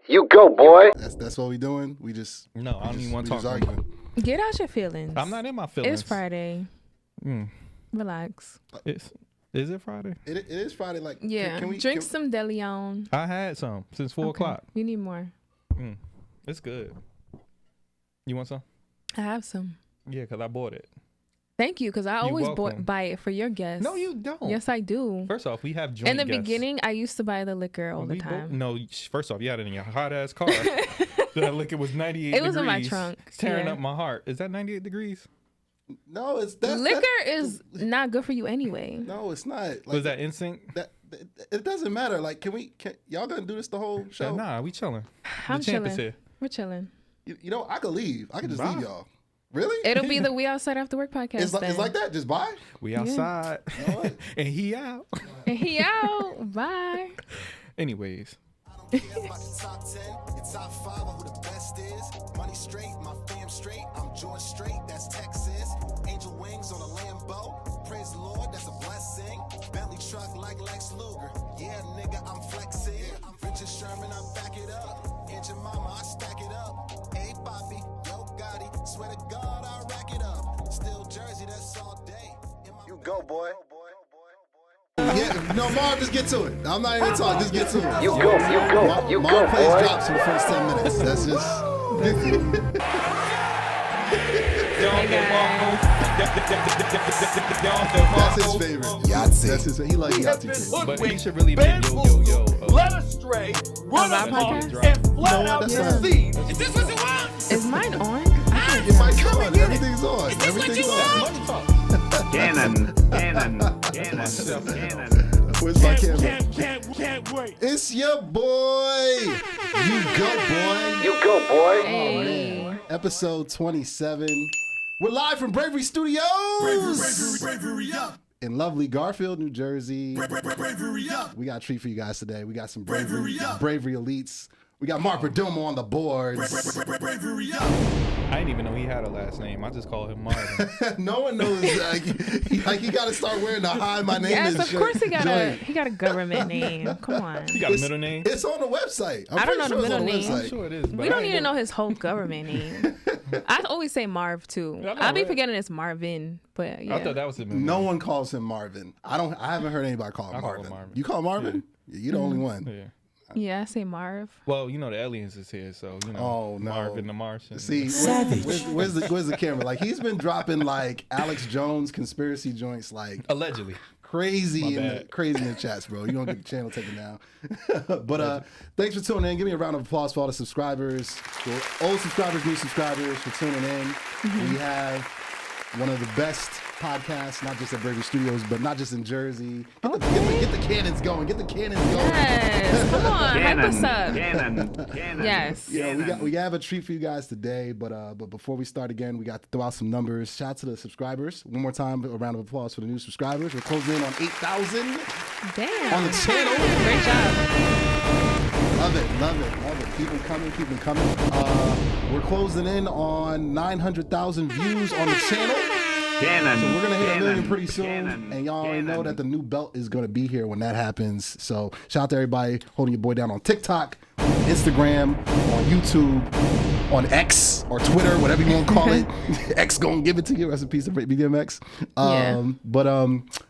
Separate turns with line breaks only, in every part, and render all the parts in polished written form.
You go, boy.
That's what we doing. We just
no. I don't even want to talk. Arguing.
Get out your feelings.
I'm not in my feelings.
It's Friday. Relax.
Is it Friday?
It is Friday. Like
yeah. Drink some De Leon.
I had some since 4 o'clock.
You need more.
It's good. You want some?
I have some.
Yeah, because I bought it.
Thank you, because I always buy it for your guests.
No, you don't.
Yes, I do.
First off, we have joint
in the
guests.
beginning, I used to buy the liquor all the time.
No, first off, you had it in your hot ass car. That liquor was 98 degrees.
It was in my trunk.
It's tearing up my heart. Is that 98 degrees?
No, it's
liquor is not good for you anyway.
No, it's not. Like,
was that instinct?
It doesn't matter. Like, can y'all gonna do this the whole show?
Nah, we chilling.
I'm chilling. We're chilling.
You know, I could leave. I could just leave y'all. Really?
It'll be the We Outside After Work podcast.
It's like that. Just bye.
We outside. You know
and he out. And he out. Bye.
Anyways.
I don't care about the top 10. It's top 5 of who the best is. Money straight, my fam straight. I'm George straight. That's Texas. Angel wings on a Lambo. Praise the Lord, that's a blessing. Bentley truck like Lex Luger. Yeah, nigga, I'm flexing. I'm Richard Sherman, I back it up. And your mama, I stack it up. Hey, Poppy, yo, Gotti. Swear to God, I rack it up. Still Jersey, that's all day.
You go, boy.
Yeah, no, Marv, just get to it. I'm not even talking. Just get to it.
You go,
Marv plays
boy.
drops for the first 10 minutes. That's just. That's his favorite.
Yahtzee.
That's his. He like Yahtzee.
But he should really be yo.
Led astray, run amok, and flat out deceived.
Is this what you want?
Is mine on?
It might come on. Everything's on. Everything's on.
Cannon.
Where's my camera?
Can't wait.
It's your boy. You go, boy.
Hey.
Episode 27. We're live from Bravery Studios.
Bravery up.
In lovely Garfield, New Jersey.
Bravery up.
We got a treat for you guys today. We got some Bravery Elites. We got Mark Perdomo on the boards.
Bravery up.
I didn't even know he had a last name. I just call him Marvin.
No one knows. He got to start wearing the "Hi, my name
yes,
is."
Yes, of course he got
a
a government name. Come on.
He got a middle name?
It's on the website.
I don't know the middle name.
I'm sure it is.
We don't even know his whole government name. I always say Marv too. I'll be forgetting it's Marvin, but yeah.
I thought that was his middle name.
No one calls him Marvin. I haven't heard anybody call him Marvin. You call him Marvin? Yeah. You're the only one.
Yeah.
Yeah, I say Marv.
Well, you know the aliens is here, so you know.
Oh no,
Marvin the Martian.
See, where's the camera? Like he's been dropping like Alex Jones conspiracy joints, like
allegedly.
Crazy in the chats, bro. You don't get the channel taken down. But thanks for tuning in. Give me a round of applause for all the subscribers, old subscribers, new subscribers for tuning in. We have one of the best podcasts, not just at Bravery Studios, but not just in Jersey. Get the cannons going. Get the cannons going.
Yes, come on, hype us up.
Cannon.
Yes.
Yeah, we have a treat for you guys today, but before we start again, we got to throw out some numbers. Shout out to the subscribers. One more time, a round of applause for the new subscribers. We're closing in on 8,000.
Damn.
On the channel.
Great job.
Love it. Keep them coming. We're closing in on 900,000 views on the channel.
Cannon.
So we're going to hit 1 million pretty soon. And y'all already know that the new belt is going to be here when that happens. So shout out to everybody holding your boy down on TikTok, Instagram, on YouTube, on X or Twitter, whatever you want to call it. X going to give it to you. Rest in peace to BDMX. But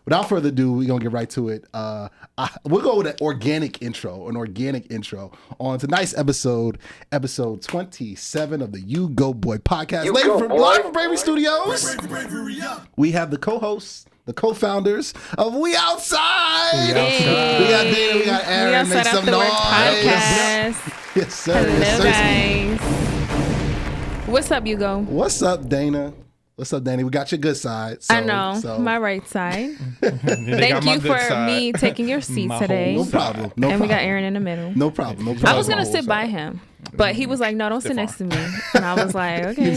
without further ado, we're going to get right to it. We'll go with an organic intro on tonight's episode 27 of the U-Goboy Podcast. Live from Bravery Studios. We have the co-hosts, the co-founders of We Outside. We got Dana, we got Aaron. Make some noise. Yes, sir.
Hello, guys. What's up, Hugo?
What's up, Dana? We got your good side. So,
I know, my right side. Thank you for me taking your seat today.
No problem.
And we got Aaron in the middle.
No problem.
I was going to sit by him, but he was like, no, don't sit next to me. And I was like, okay.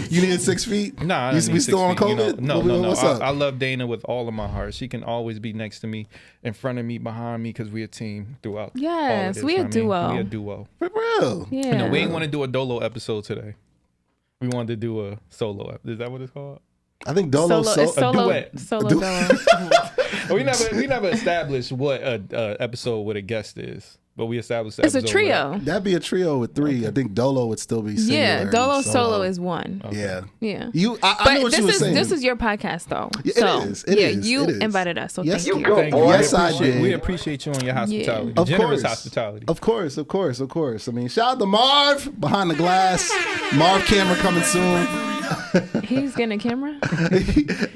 You needed 6 feet?
Nah,
we still on COVID?
No.
What's up?
I love Dana with all of my heart. She can always be next to me, in front of me, behind me, because we're a team throughout.
Yes,
all of this.
we a duo.
We a duo.
For real?
Yeah.
We ain't want to do a dolo episode today. We wanted to do a solo. Is that what it's called?
I think Dolo
solo
duet.
Solo Dolo.
we never established what a episode with a guest is. But we established that
It's a trio.
That'd be a trio with 3. I think Dolo would still be singular.
Yeah,
and
Dolo solo is 1.
Yeah.
Yeah.
I know what you were saying.
This is your podcast, though.
Yeah,
so,
it is. It is.
You
It is.
invited us, so
Yes,
thank
you
you.
go, boy.
Yes, I did.
We appreciate you on your hospitality.
Of
Generous
course.
hospitality.
Of course. I mean, shout out to Marv behind the glass. Marv camera coming soon.
He's getting a camera?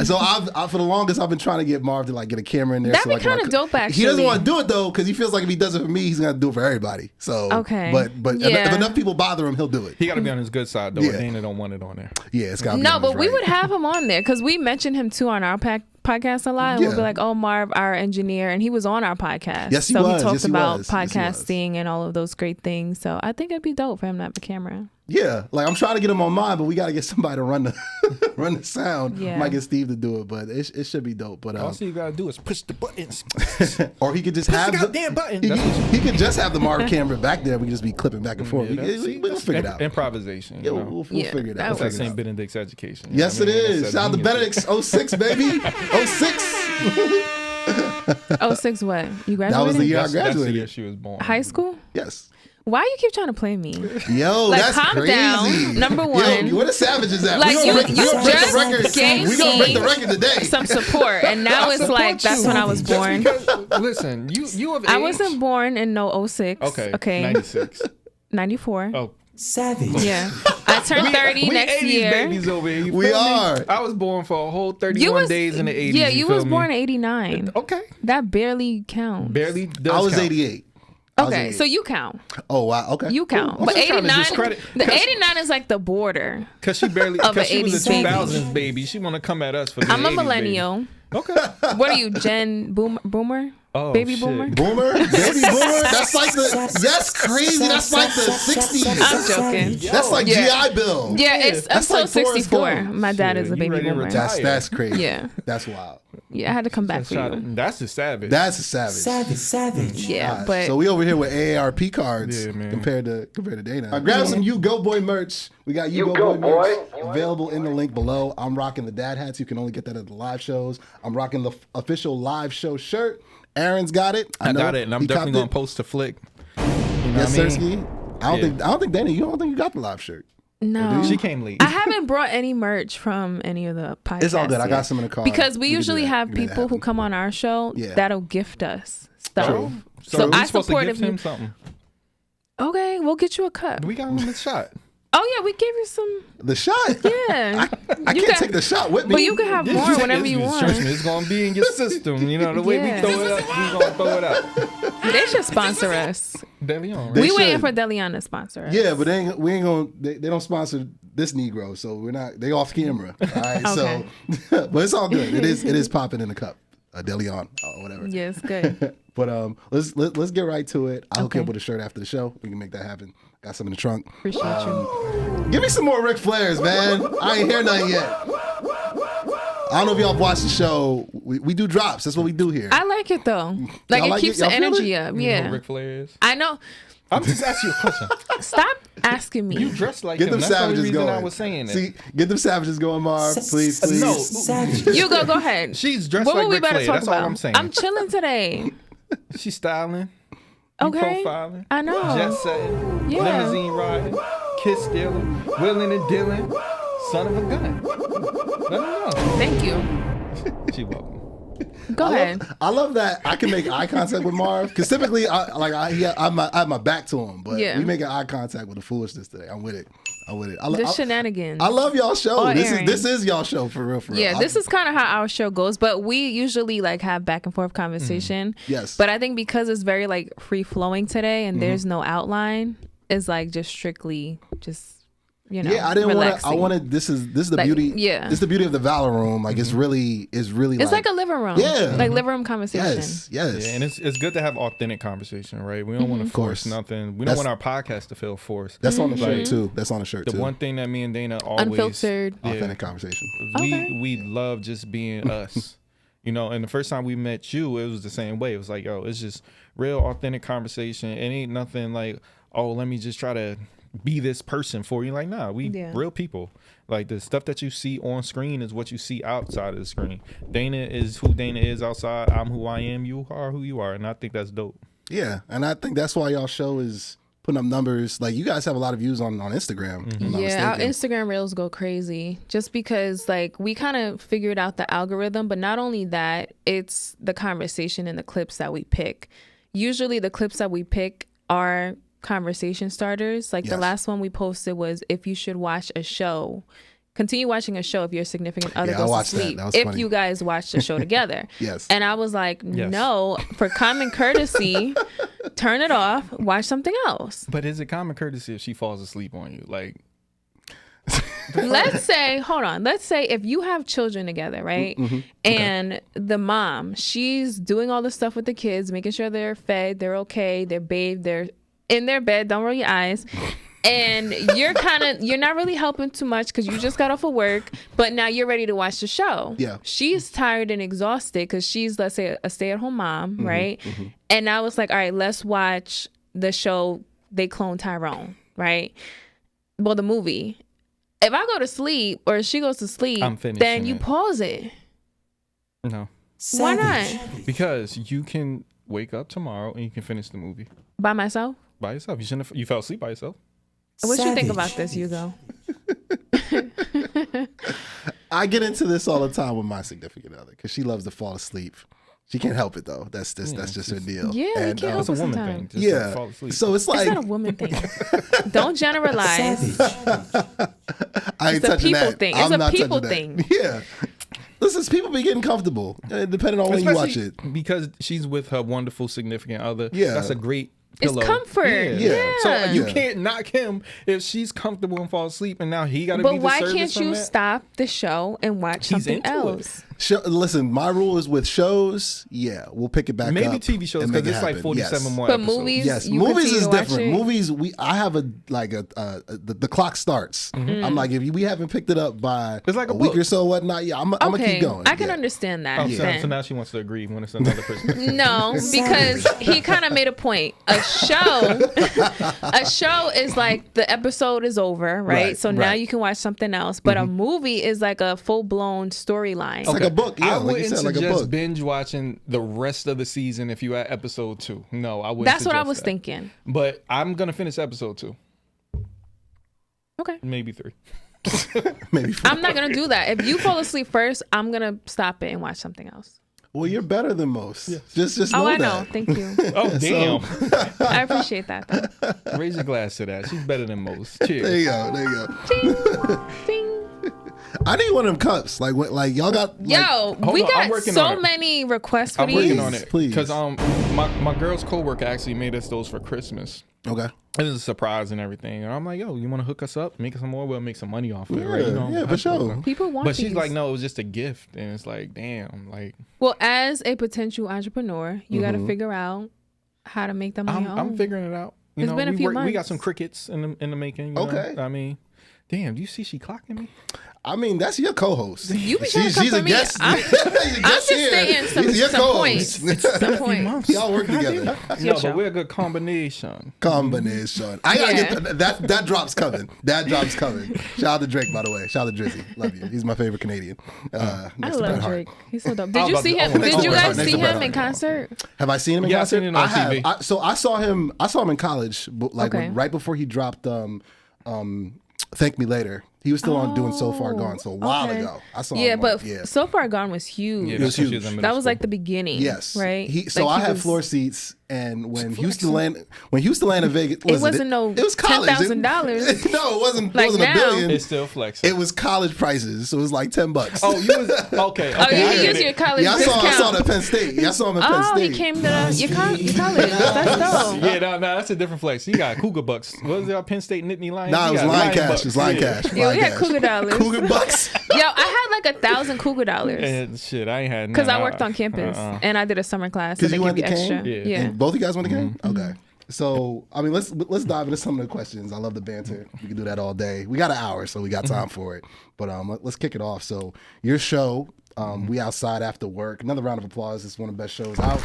So I for the longest I've been trying to get Marv to like get a camera in there.
That'd
so
be
like,
kinda dope,
He doesn't
actually.
want to do it though because he feels like if he does it for me, he's gonna do it for everybody. So
Okay.
but
Yeah.
if enough people bother him, he'll do it.
He got to be on his good side, though.
Yeah.
Dana don't want it on there.
Yeah, it's got.
No, but we would have him on there because we mentioned him too on our podcast a lot. And we'll
Yeah.
be like, oh, Marv, our engineer. And he was on our podcast.
Yes, he
so
was.
he talked
Yes, he
about
was. Yes, he was.
podcasting and all of those great things. So I think it'd be dope for him to have a camera.
Yeah, like I'm trying to get him on mine, but we got to get somebody to run the run the sound.
Yeah.
Might get Steve to do it, but it should be dope. But
All you got to do is push the buttons.
or he could just
Push
have
the goddamn button.
He could just have the Marv camera back there. We could just be clipping back and forth. We'll figure it out.
Improvisation.
Yeah,
You know?
we'll
Yeah,
figure it
that
out.
That's
We'll
that
figure it
St.
out.
Benedict's education.
Yes,
I mean,
it is.
that's
Shout out to
genius.
Benedict's 06, baby. 06.
06 what? You graduated?
That was the year I
That's the
graduated.
year she was born.
High school?
Yes.
Why you keep trying to play me?
Yo,
Like,
that's
calm
crazy.
down. Number one.
Yo, where the savages at?
Like,
we
you
gonna break
just
the record.
gave
We gonna break the
me
record today.
some support. And now it's like, that's when I was born.
Listen, you have
I
age.
wasn't born in no 06.
Okay. 96.
94.
Oh.
Savage.
Yeah. I turned 30
we
next
80s
year.
babies over here. You
We
feel me?
are.
I was born for a whole 31 days in the 80s.
Yeah, you
feel
was
me?
born in 89.
Okay.
That barely counts.
Barely does
I was
count.
88. I was
Okay,
88.
so you count.
Oh, wow. Okay.
You count.
Cool.
But
I'm just trying to
89,
discredit-
the 89 is like the border.
Because she barely,
Of
because
an
she was a
80s baby.
2000s baby. She want to come at us for the
I'm a
80s
millennial.
baby. Okay.
What are you, Gen Boomer?
Oh,
Baby
shit.
boomer?
Boomer? Baby boomer? That's like that's crazy. That's like the 60s.
I'm joking.
That's like
Yeah.
GI Bill.
Yeah, it's
That's
until
like Forrest
64.
Gump.
My dad
Shit,
is a
you
baby
ready to
boomer.
retire?
That's crazy.
Yeah.
That's wild.
Yeah, I had to come back for you.
That's a savage.
That's a savage.
Savage.
Yeah,
Gosh.
but
So we over here with AARP cards
Yeah, man.
compared to Dana. Grab some U-Goboy merch. We got
You
U-Goboy
go,
merch
boy.
available in the link below. I'm rocking the dad hats. You can only get that at the live shows. I'm rocking the official live show shirt. Aaron's got it.
I
know
got it, and I'm
he
definitely
copped
gonna
it.
post a flick. You know
Yes,
what I mean?
Sirski. I don't think Dana. You don't think you got the live shirt?
no.
She came late.
I haven't brought any merch from any of the podcasts.
It's all good. I got
yet.
some in the car.
Because we
can do
usually
that.
have
We can make that
people who
happen.
come on our show
Yeah.
that'll gift us stuff.
True.
So
we
I
supposed to
support
gift
if
him
you.
something.
Okay, we'll get you a cup.
We got him a shot.
Oh yeah, we gave you some.
The shot.
Yeah.
I
You
can't
can-
take the shot with me.
But you can have more whenever you want.
Trust me, it's gonna be in your system. You know the way
Yeah.
we throw it up, we gonna throw it out.
They should sponsor us.
De Leon,
They
right?
We waiting
should.
for Deleon to sponsor us.
Yeah, but we ain't gonna. They don't sponsor this Negro, so we're not. They off camera. All right,
Okay.
so but it's all good. It is popping in the cup. Deleon or whatever.
Yeah, it's good.
But let's get right to it. I'll hook you
Okay.
up with a shirt after the show. We can make that happen. Got some in the trunk.
Appreciate you.
Give me some more Ric Flairs, man. I ain't hear nothing yet. I don't know if y'all have watched the show. We do drops. That's what we do here.
I like it though. Like
Y'all
it
like
keeps
it?
the
Y'all feel
energy
it?
up.
You know
Yeah.
who Ric Flair is?
I know.
I'm just asking you a question.
Stop asking me.
You dress like
Get
him.
them
That's the only
savages
reason
going.
I was saying that.
See, get them savages going, Marv. Please, please.
No.
Savage.
You go ahead.
She's dressed
What
like
were we
Ric
better
Flair.
talk
That's
about?
all I'm saying.
I'm chilling today.
She's styling. You
Okay.
profiling.
I know.
Jet setting.
Yeah.
Limousine riding. Kiss stealing. Willing and dealing. Son of a gun. Let me know.
Thank you.
She welcome.
Go ahead.
I love that I can make eye contact with Marv because typically I have my back to him, but
Yeah.
we make eye contact with the foolishness today. I'm with it.
The shenanigans.
I love y'all show.
All
This
airing.
is y'all show for real.
Yeah, this is kind of how our show goes, but we usually like have back and forth conversation.
Yes.
But I think because it's very like free flowing today and there's no outline, it's like just strictly just
Yeah, I didn't want to. I
relaxing.
wanted. This is the
Like,
beauty.
yeah.
This is the beauty of the Valor Room. Like it's really.
It's like a living room.
Yeah.
Like living room conversation.
Yes.
Yeah, and it's good to have authentic conversation, right? We don't want to force
course.
nothing. We
That's-
don't want our podcast to feel forced.
That's on the shirt
Like,
too. That's on the shirt
The
too.
one thing that me and Dana always
Unfiltered.
yeah,
Authentic conversation.
Okay.
we love just being us. You know, and the first time we met you, it was the same way. It was like, yo, it's just real authentic conversation. It ain't nothing like, oh, let me just try to be this person for you. Like, nah, we
Yeah.
real people. Like the stuff that you see on screen is what you see outside of the screen. Dana is who Dana is outside. I'm who I am. You are who you are. And I think that's dope.
Yeah, and I think that's why y'all show is putting up numbers. Like, you guys have a lot of views on Instagram. if I'm not
Yeah, our
mistaken.
Instagram reels go crazy just because, like, we kind of figured out the algorithm, but not only that, it's the conversation and the clips that we pick. Usually the clips that we pick are conversation starters. Like, the
Yes.
last one we posted was if you should watch a show. Continue watching a show if your significant other
Yeah, I
goes to
watched that.
sleep.
That was
if
funny.
you guys watch the show together.
Yes.
And I was like,
Yes.
no, for common courtesy, turn it off, watch something else.
But is it common courtesy if she falls asleep on you? Like,
Let's say, hold on. Let's say if you have children together, right? And the mom, she's doing all the stuff with the kids, making sure they're fed, they're okay, they're bathed, they're in their bed. Don't roll your eyes. And you're not really helping too much because you just got off of work, but now you're ready to watch the show.
Yeah.
She's tired and exhausted because she's, let's say, a stay-at-home mom, right? And I was like, all right, let's watch the show They Clone Tyrone, right? Well, the movie. If I go to sleep or she goes to sleep,
I'm finishing
then you
it.
pause it.
no.
Why not?
Because you can wake up tomorrow and you can finish the movie
By myself?
by yourself. You fell asleep by yourself.
What you think about this, Hugo?
I get into this all the time with my significant other because she loves to fall asleep. She can't help it though. That's just her deal.
Yeah, you
And,
can't help
It's a
it
woman
sometimes.
thing. Just to
yeah.
fall asleep.
So it's like
It's not a woman thing. Don't generalize.
I ain't
It's a
touching
people
that.
thing. It's
I'm
a
not
people
touching that.
thing.
Yeah. Listen, people be getting comfortable depending on when you watch
Especially
it.
because she's with her wonderful significant other.
Yeah.
That's a great
It's
pillow.
comfort. Yeah.
So you
Yeah.
can't knock him if she's comfortable and fall asleep, and now he got to be
But
the
why
service
can't
from
you
that?
stop the show and watch
He's
something
into it.
else?
Listen, my rule is with shows, yeah, we'll pick it back up.
Maybe TV shows
and make
because
it
it's like
happen.
47
Yes.
more
But
episodes.
movies,
Yes,
you
movies
continue
is
to watch
different.
it?
Movies, I have the clock starts. I'm like, if we haven't picked it up by
It's like a
week
book.
or so, whatnot, yeah, I'm gonna
Okay,
keep going.
I can
Yeah.
understand that.
Oh, so
then.
now she wants to agree when it's another person.
No, because he kind of made a point. A show is like the episode is over, right?
Right,
So now
right.
you can watch something else. But a movie is like a full blown storyline.
It's like a book, yeah,
I
like you
wouldn't
said, like a
suggest
book.
binge watching the rest of the season if you're at episode 2. No, I wouldn't.
That's what I
suggest
was
that.
thinking.
But I'm gonna finish episode 2,
Okay.
maybe 3.
Maybe.
I'm not going to do that. If you fall asleep first, I'm going to stop it and watch something else.
Well, you're better than most. Just
Oh,
know
I
that.
know. Thank you.
Oh damn!
I appreciate that, though.
Raise your glass to that. She's better than most. Cheers.
There you go. There you go.
Ding, ding.
I need one of them cups. Like y'all got. Like,
Yo,
hold
we
on, I'm
got
working
so
on it.
many requests for
I'm
these.
working on it
Please.
because my girl's coworker actually made us those for Christmas.
Okay.
It was a surprise and everything, and I'm like, yo, you want to hook us up, make us some more? We'll make some money off of it, right?
Yeah, for
that's
sure.
cool.
People want
But she's
these.
like, no, it was just a gift, and it's like, damn, like
Well, as a potential entrepreneur, you got to figure out how to make them on your own.
I'm figuring it out. You
It's
know,
been a
we
few
we got
months.
some crickets in the making. You
Okay.
know? I mean, damn, do you see she clocking me?
I mean, that's your co-host.
You be trying to come
she's
for
a
me.
guest.
I'm
She's a
I'm
guest
just
here.
saying
She's your
some
co-host.
points. Some points.
Y'all work together.
No,
your
but
show.
we're a good combination.
Combination. I gotta
Yeah.
get that drops coming. That drops coming. Shout out to Drake, by the way. Shout out to Drizzy. Love you. He's my favorite Canadian.
I
Next to Bret
love
Hart.
Drake. He's so dope.
I
Did
was
you
about
see
to-
him?
oh,
Did
next
you
to
guys
Bret
see
Hart.
him in concert?
Have I seen him in
Yeah, I
concert?
seen it on TV.
So I saw him in college, like
Okay.
right before he dropped Thank Me Later. He was still on doing So Far Gone, so a while
Okay.
ago. I saw
Yeah,
him.
but
yeah.
So Far Gone was huge.
Yeah,
It was
that's when she
huge.
in middle
That was
school.
like the beginning.
Yes.
Right.
So
Like,
I
he
had
was-
floor seats, and when Houston landed in Vegas,
It wasn't no
it was college.
$10,000.
No, it wasn't.
Like
it wasn't
now.
a billion.
It's still flexing.
It was college prices, so it was like $10.
Oh, you was okay.
Oh,
okay,
you
I
can
get
use
it.
your college
Yeah, I
discount.
saw him at Penn State. Yeah, I saw him at Penn
Oh,
State.
he came to your college. That's dope.
Yeah, no, that's a different flex. You got Cougar Bucks. What was it? Penn State Nittany Lions?
Nah, it
You
was
got
Lion
Lion
Cash.
Bucks.
It was Lion
Yeah.
Cash.
Yeah, we
Lion
had
Cash.
Cougar dollars.
Cougar Bucks.
Yo, I had like 1,000 Cougar dollars
And shit, I ain't had
because
none.
I worked on campus and I did a summer class. So
Because
they
you
give
went
you
to
extra.
Kane?
Yeah.
And both of you guys went to Kane? Okay. So, I mean, let's dive into some of the questions. I love the banter. We can do that all day. We got an hour, so we got time for it. But let's kick it off. So, your show, We Outside After Work. Another round of applause. It's one of the best shows out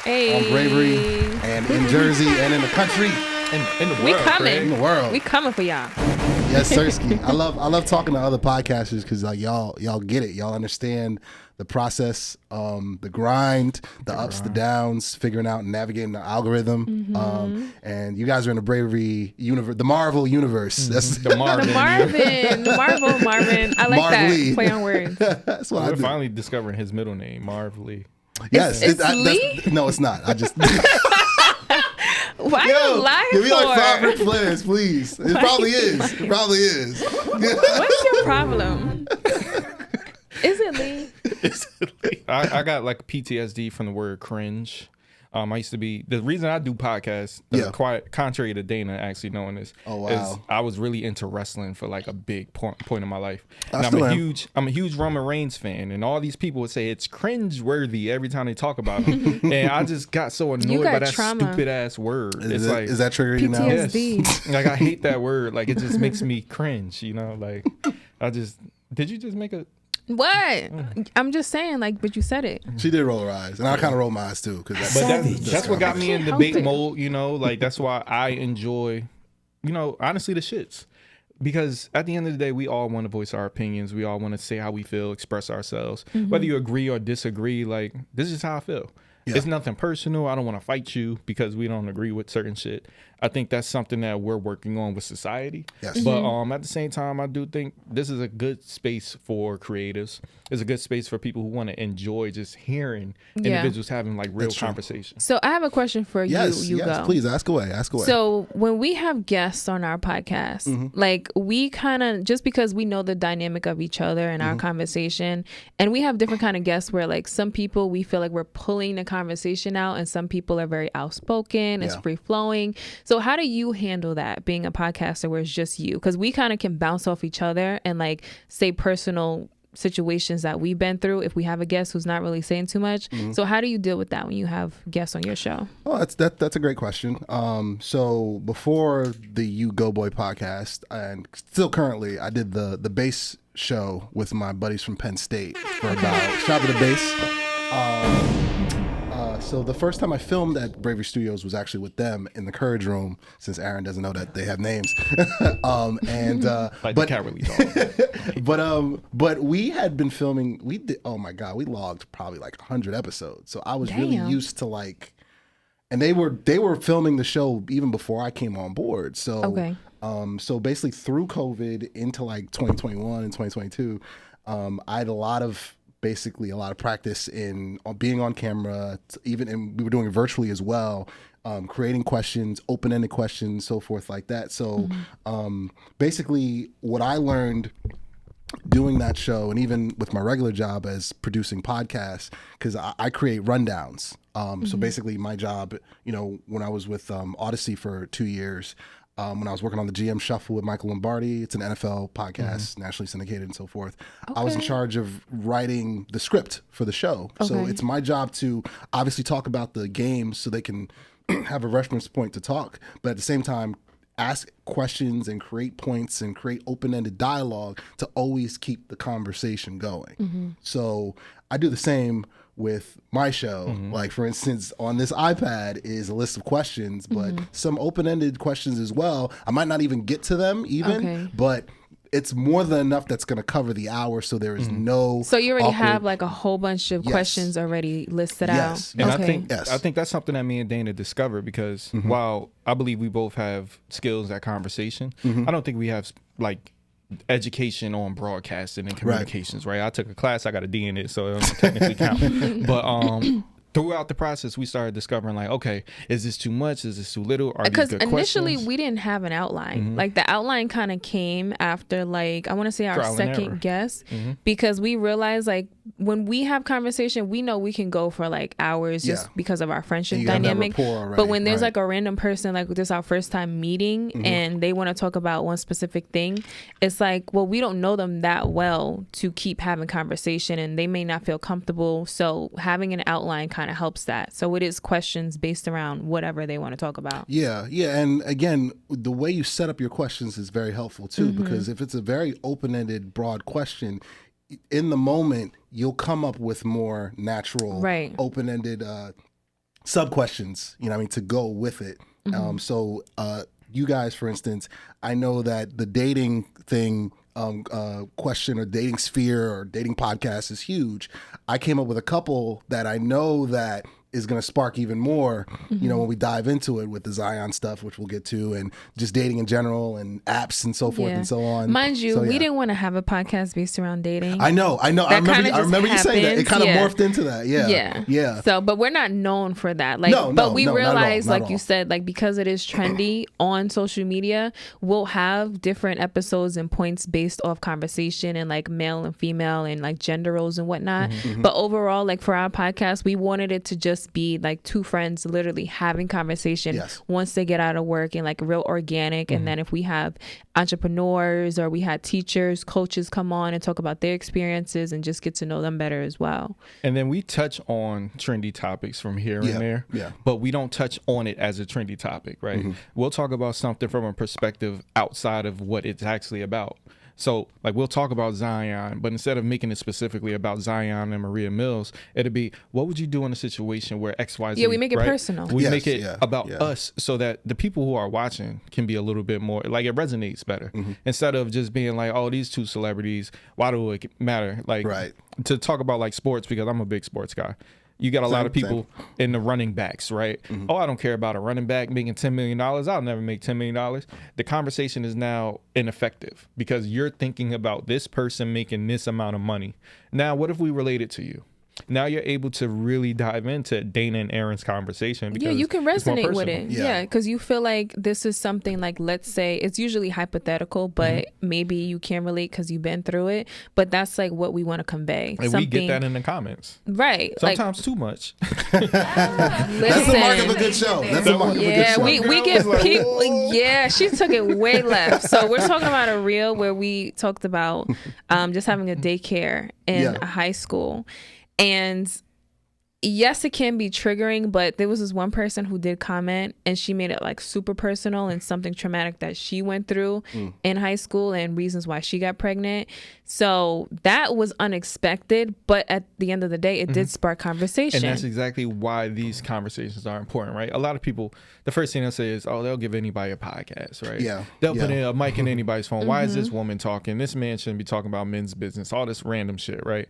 Hey.
on Bravery and in Jersey and in the country.
in the world.
We
In
coming.
the world.
We coming for y'all.
Yes. Yes, Sirski. I love talking to other podcasters because like y'all get it. Y'all understand the process, the grind, the ups, the downs, figuring out and navigating the algorithm. And you guys are in the Bravery universe, the Marvel universe. That's
The Marvin.
The Marvin. I like that play on words.
that's what I
We're
do.
finally discovering his middle name, Marv Lee.
Yes,
It's Lee?
no, it's not. I just
Why are you lying
give me
for?
like 5 Ric Flairs, please. It probably is. It probably is.
What's your problem? Is it Lee?
I got like PTSD from the word cringe. I used to be the reason I do podcasts. Quite contrary to Dana actually knowing this.
Oh, wow.
Is I was really into wrestling for like a big point in my life.
I
And
still am.
I'm a huge Roman Reigns fan, and all these people would say it's cringe worthy every time they talk about him. And I just got so annoyed
got
by that
trauma.
stupid ass word.
Is that triggering you now?
PTSD.
Yes. Like I hate that word. Like it just makes me cringe. You know, like did you just make a?
What? I'm just saying, like, but you said it.
She did roll her eyes, and I kind of roll my eyes too. Because
That's what got me in
Can't
debate
help it.
mode, you know, like that's why I enjoy, you know, honestly the shits. Because at the end of the day, we all want to voice our opinions. We all want to say how we feel, express ourselves. Whether you agree or disagree, like this is how I feel.
Yeah.
It's nothing personal. I don't want to fight you because we don't agree with certain shit. I think that's something that we're working on with society.
Yes.
But at the same time, I do think this is a good space for creatives. It's a good space for people who want to enjoy just hearing individuals having like real
That's true.
conversations.
So I have a question for
yes,
you.
yes,
Go.
please ask away. Ask away.
So when we have guests on our podcast, like we kind of, just because we know the dynamic of each other and our conversation, and we have different kind of guests where like some people we feel like we're pulling the conversation out, and some people are very outspoken, it's
Yeah.
free flowing. So how do you handle that being a podcaster where it's just you? Because we kind of can bounce off each other and like say personal situations that we've been through if we have a guest who's not really saying too much. So how do you deal with that when you have guests on your show?
Oh, that's a great question. So before the U-Goboy podcast, and still currently, I did the bass show with my buddies from Penn State for about shout out to the bass. So the first time I filmed at Bravery Studios was actually with them in the Courage Room, since Aaron doesn't know that they have names.
Like the cowardly dog.
But we had been filming. We did. Oh my God, we logged probably like 100 episodes. So I was really
Damn.
used to like, and they were filming the show even before I came on board. So
Okay.
So basically through COVID into like 2021 and 2022, I had a lot of practice in being on camera, and we were doing it virtually as well, creating questions, open-ended questions, so forth like that. So basically what I learned doing that show, and even with my regular job as producing podcasts, because I create rundowns. So basically my job, you know, when I was with Odyssey for 2 years, when I was working on the GM Shuffle with Michael Lombardi, it's an NFL podcast, nationally syndicated and so forth. I was in charge of writing the script for the show. So
Okay.
it's my job to obviously talk about the games so they can have a reference point to talk, but at the same time, ask questions and create points and create open-ended dialogue to always keep the conversation going. So I do the same with my show. Like for instance, on this iPad is a list of questions, but some open-ended questions as well. I might not even get to them even, but it's more than enough that's going to cover the hour, so there is no.
So you already
awkward-
have like a whole bunch of
Yes.
questions already listed
Yes.
out.
And
Okay.
I think that's something that me and Dana discovered because while I believe we both have skills at conversation, I don't think we have like education on broadcasting and communications, right? I took a class, I got a D in it, so it don't technically count. But throughout the process, we started discovering like, okay, is this too much? Is this too little? Are these
Because
good
initially
questions?
we didn't have an outline. Like the outline kind of came after like I want to say our
Trial and error.
second guest, because we realized like when we have conversation, we know we can go for like hours just
Yeah.
because of our friendship
And you have that
dynamic.
rapport already,
But when there's
right.
like a random person, like this our first time meeting, and they want to talk about one specific thing, it's like, well, we don't know them that well to keep having conversation, and they may not feel comfortable. So having an outline kind of helps that. So it is questions based around whatever they want to talk about.
Yeah, and again, the way you set up your questions is very helpful too, because if it's a very open-ended, broad question, in the moment you'll come up with more natural,
Right.
open-ended sub questions. You know what I mean, to go with it. So you guys, for instance, I know that the dating thing question or dating sphere or dating podcast is huge. I came up with a couple that I know that is going to spark even more, you know, when we dive into it with the Zion stuff, which we'll get to, and just dating in general and apps and so forth and so on.
Mind you,
So,
we
yeah.
didn't want to have a podcast based around dating.
I know. I remember you saying that. It kind of
happens.
morphed into that. Yeah.
So, but we're not known for that. Like, but we realize, like you said, like because it is trendy on social media, we'll have different episodes and points based off conversation and like male and female and like gender roles and whatnot. But overall, like for our podcast, we wanted it to just be like two friends literally having conversation once they get out of work and like real organic. And then if we have entrepreneurs or we had teachers, coaches come on and talk about their experiences and just get to know them better as well.
And then we touch on trendy topics from here and there, but we don't touch on it as a trendy topic, right? We'll talk about something from a perspective outside of what it's actually about. So, like, we'll talk about Zion, but instead of making it specifically about Zion and Maria Mills, it'll be, what would you do in a situation where X, Y, Z?
Yeah, we make it personal.
We make it about us so that the people who are watching can be a little bit more, like, it resonates better. Instead of just being like, oh, these two celebrities, why do it matter? Like, to talk about, like, sports, because I'm a big sports guy. You got a lot of people in the running backs, right? Oh, I don't care about a running back making $10 million. I'll never make $10 million. The conversation is now ineffective because you're thinking about this person making this amount of money. Now, what if we relate it to you? Now you're able to really dive into Dana and Aaron's conversation. Because
you can resonate with it.
Yeah,
because you feel like this is something like, let's say, it's usually hypothetical, but maybe you can relate because you've been through it. But that's like what we want to convey.
And we get that in the comments.
Right.
Sometimes too much.
That's the mark of a good show. That's the mark of a good show.
We get people. Yeah, she took it way left. So we're talking about a reel where we talked about just having a daycare in a high school. And yes, it can be triggering, but there was this one person who did comment and she made it like super personal and something traumatic that she went through in high school and reasons why she got pregnant. So that was unexpected, but at the end of the day, it did spark conversation.
And that's exactly why these conversations are important, right? A lot of people, the first thing they'll say is, oh, they'll give anybody a podcast, right?
Yeah.
They'll put a mic in anybody's phone. Why is this woman talking? This man shouldn't be talking about men's business, all this random shit, right?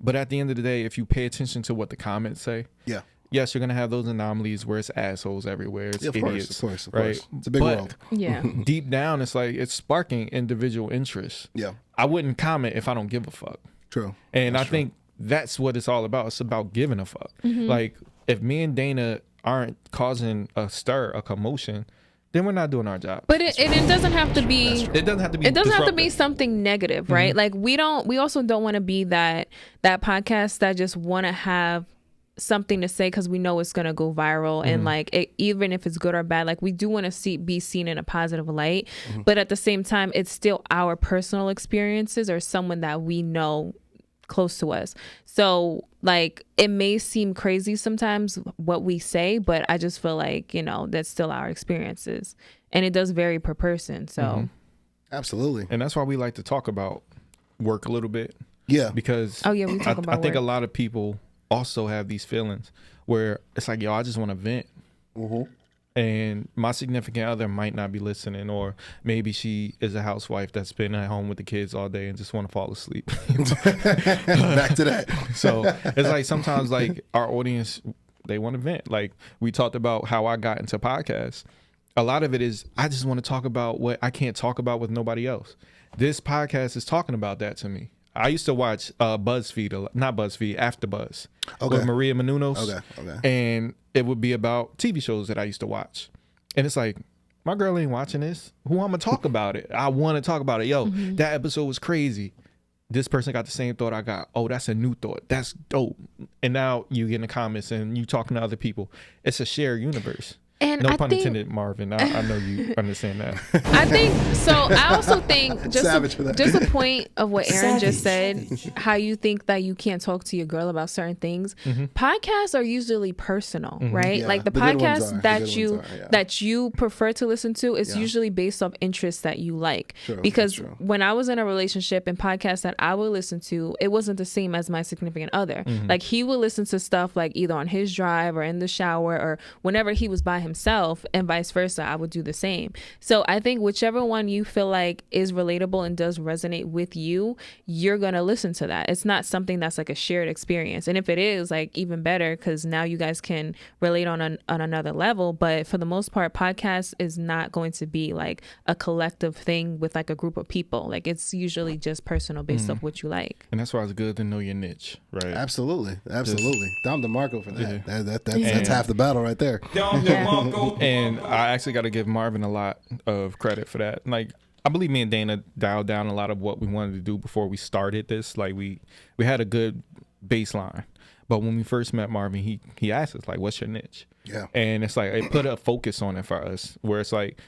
But at the end of the day, if you pay attention to what the comments say, yes, you're going to have those anomalies where it's assholes everywhere. It's idiots.
Of course.
Right?
It's a big world.
Yeah.
Deep down, it's like it's sparking individual interests.
Yeah.
I wouldn't comment if I don't give a fuck.
True.
And I think that's what it's all about. It's about giving a fuck. Like, if me and Dana aren't causing a stir, a commotion, then we're not doing our job.
But it doesn't have to be.
It doesn't have to be.
It doesn't have to be
disruptive.
something negative, right? Like we also don't want to be that podcast that just want to have something to say because we know it's gonna go viral and like even if it's good or bad, like we do want to be seen in a positive light. But at the same time, it's still our personal experiences or someone that we know close to us. So like it may seem crazy sometimes what we say, but I just feel like, you know, that's still our experiences and it does vary per person. So
Absolutely.
And that's why we like to talk about work a little bit.
Yeah.
Because
we talk about
I think
work.
a lot of people also have these feelings where it's like, yo, I just want to vent. And my significant other might not be listening, or maybe she is a housewife that's been at home with the kids all day and just want to fall asleep.
Back to that.
So it's like sometimes like our audience, they want to vent. Like we talked about how I got into podcasts. A lot of it is I just want to talk about what I can't talk about with nobody else. This podcast is talking about that to me. I used to watch BuzzFeed, not BuzzFeed, AfterBuzz with Maria Menounos. And it would be about TV shows that I used to watch. And it's like, my girl ain't watching this. Who I'm going to talk about it? I want to talk about it. Yo, that episode was crazy. This person got the same thought I got. Oh, that's a new thought. That's dope. And now you get in the comments and you talking to other people. It's a shared universe.
And
no
I
pun
think,
intended, Marvin. I know you understand that.
I think so. I also think
Savage for that.
just a point of what Aaron just said, how you think that you can't talk to your girl about certain things. Podcasts are usually personal, right?
Yeah,
like the
the good ones
podcasts
are.
that
The good
you
ones are, yeah.
that you prefer to listen to is usually based off interests that you like. Because when I was in a relationship and podcasts that I would listen to, it wasn't the same as my significant other. Like he would listen to stuff like either on his drive or in the shower or whenever he was by himself. himself, and vice versa. I would do the same. So I think whichever one you feel like is relatable and does resonate with you, you're going to listen to that. It's not something that's like a shared experience. And if it is, like, even better, because now you guys can relate on another level. But for the most part, podcast is not going to be like a collective thing with like a group of people. Like, it's usually just personal based off what you like.
And that's why it's good to know your niche, right?
Absolutely. Dom DeMarco for that.
Yeah.
That's half the battle right there.
And I actually got to give Marvin a lot of credit for that. Like, I believe me and Dana dialed down a lot of what we wanted to do before we started this. Like, we had a good baseline. But when we first met Marvin, he asked us, like, what's your niche?
Yeah.
And it's like, it put a focus on it for us, where it's like,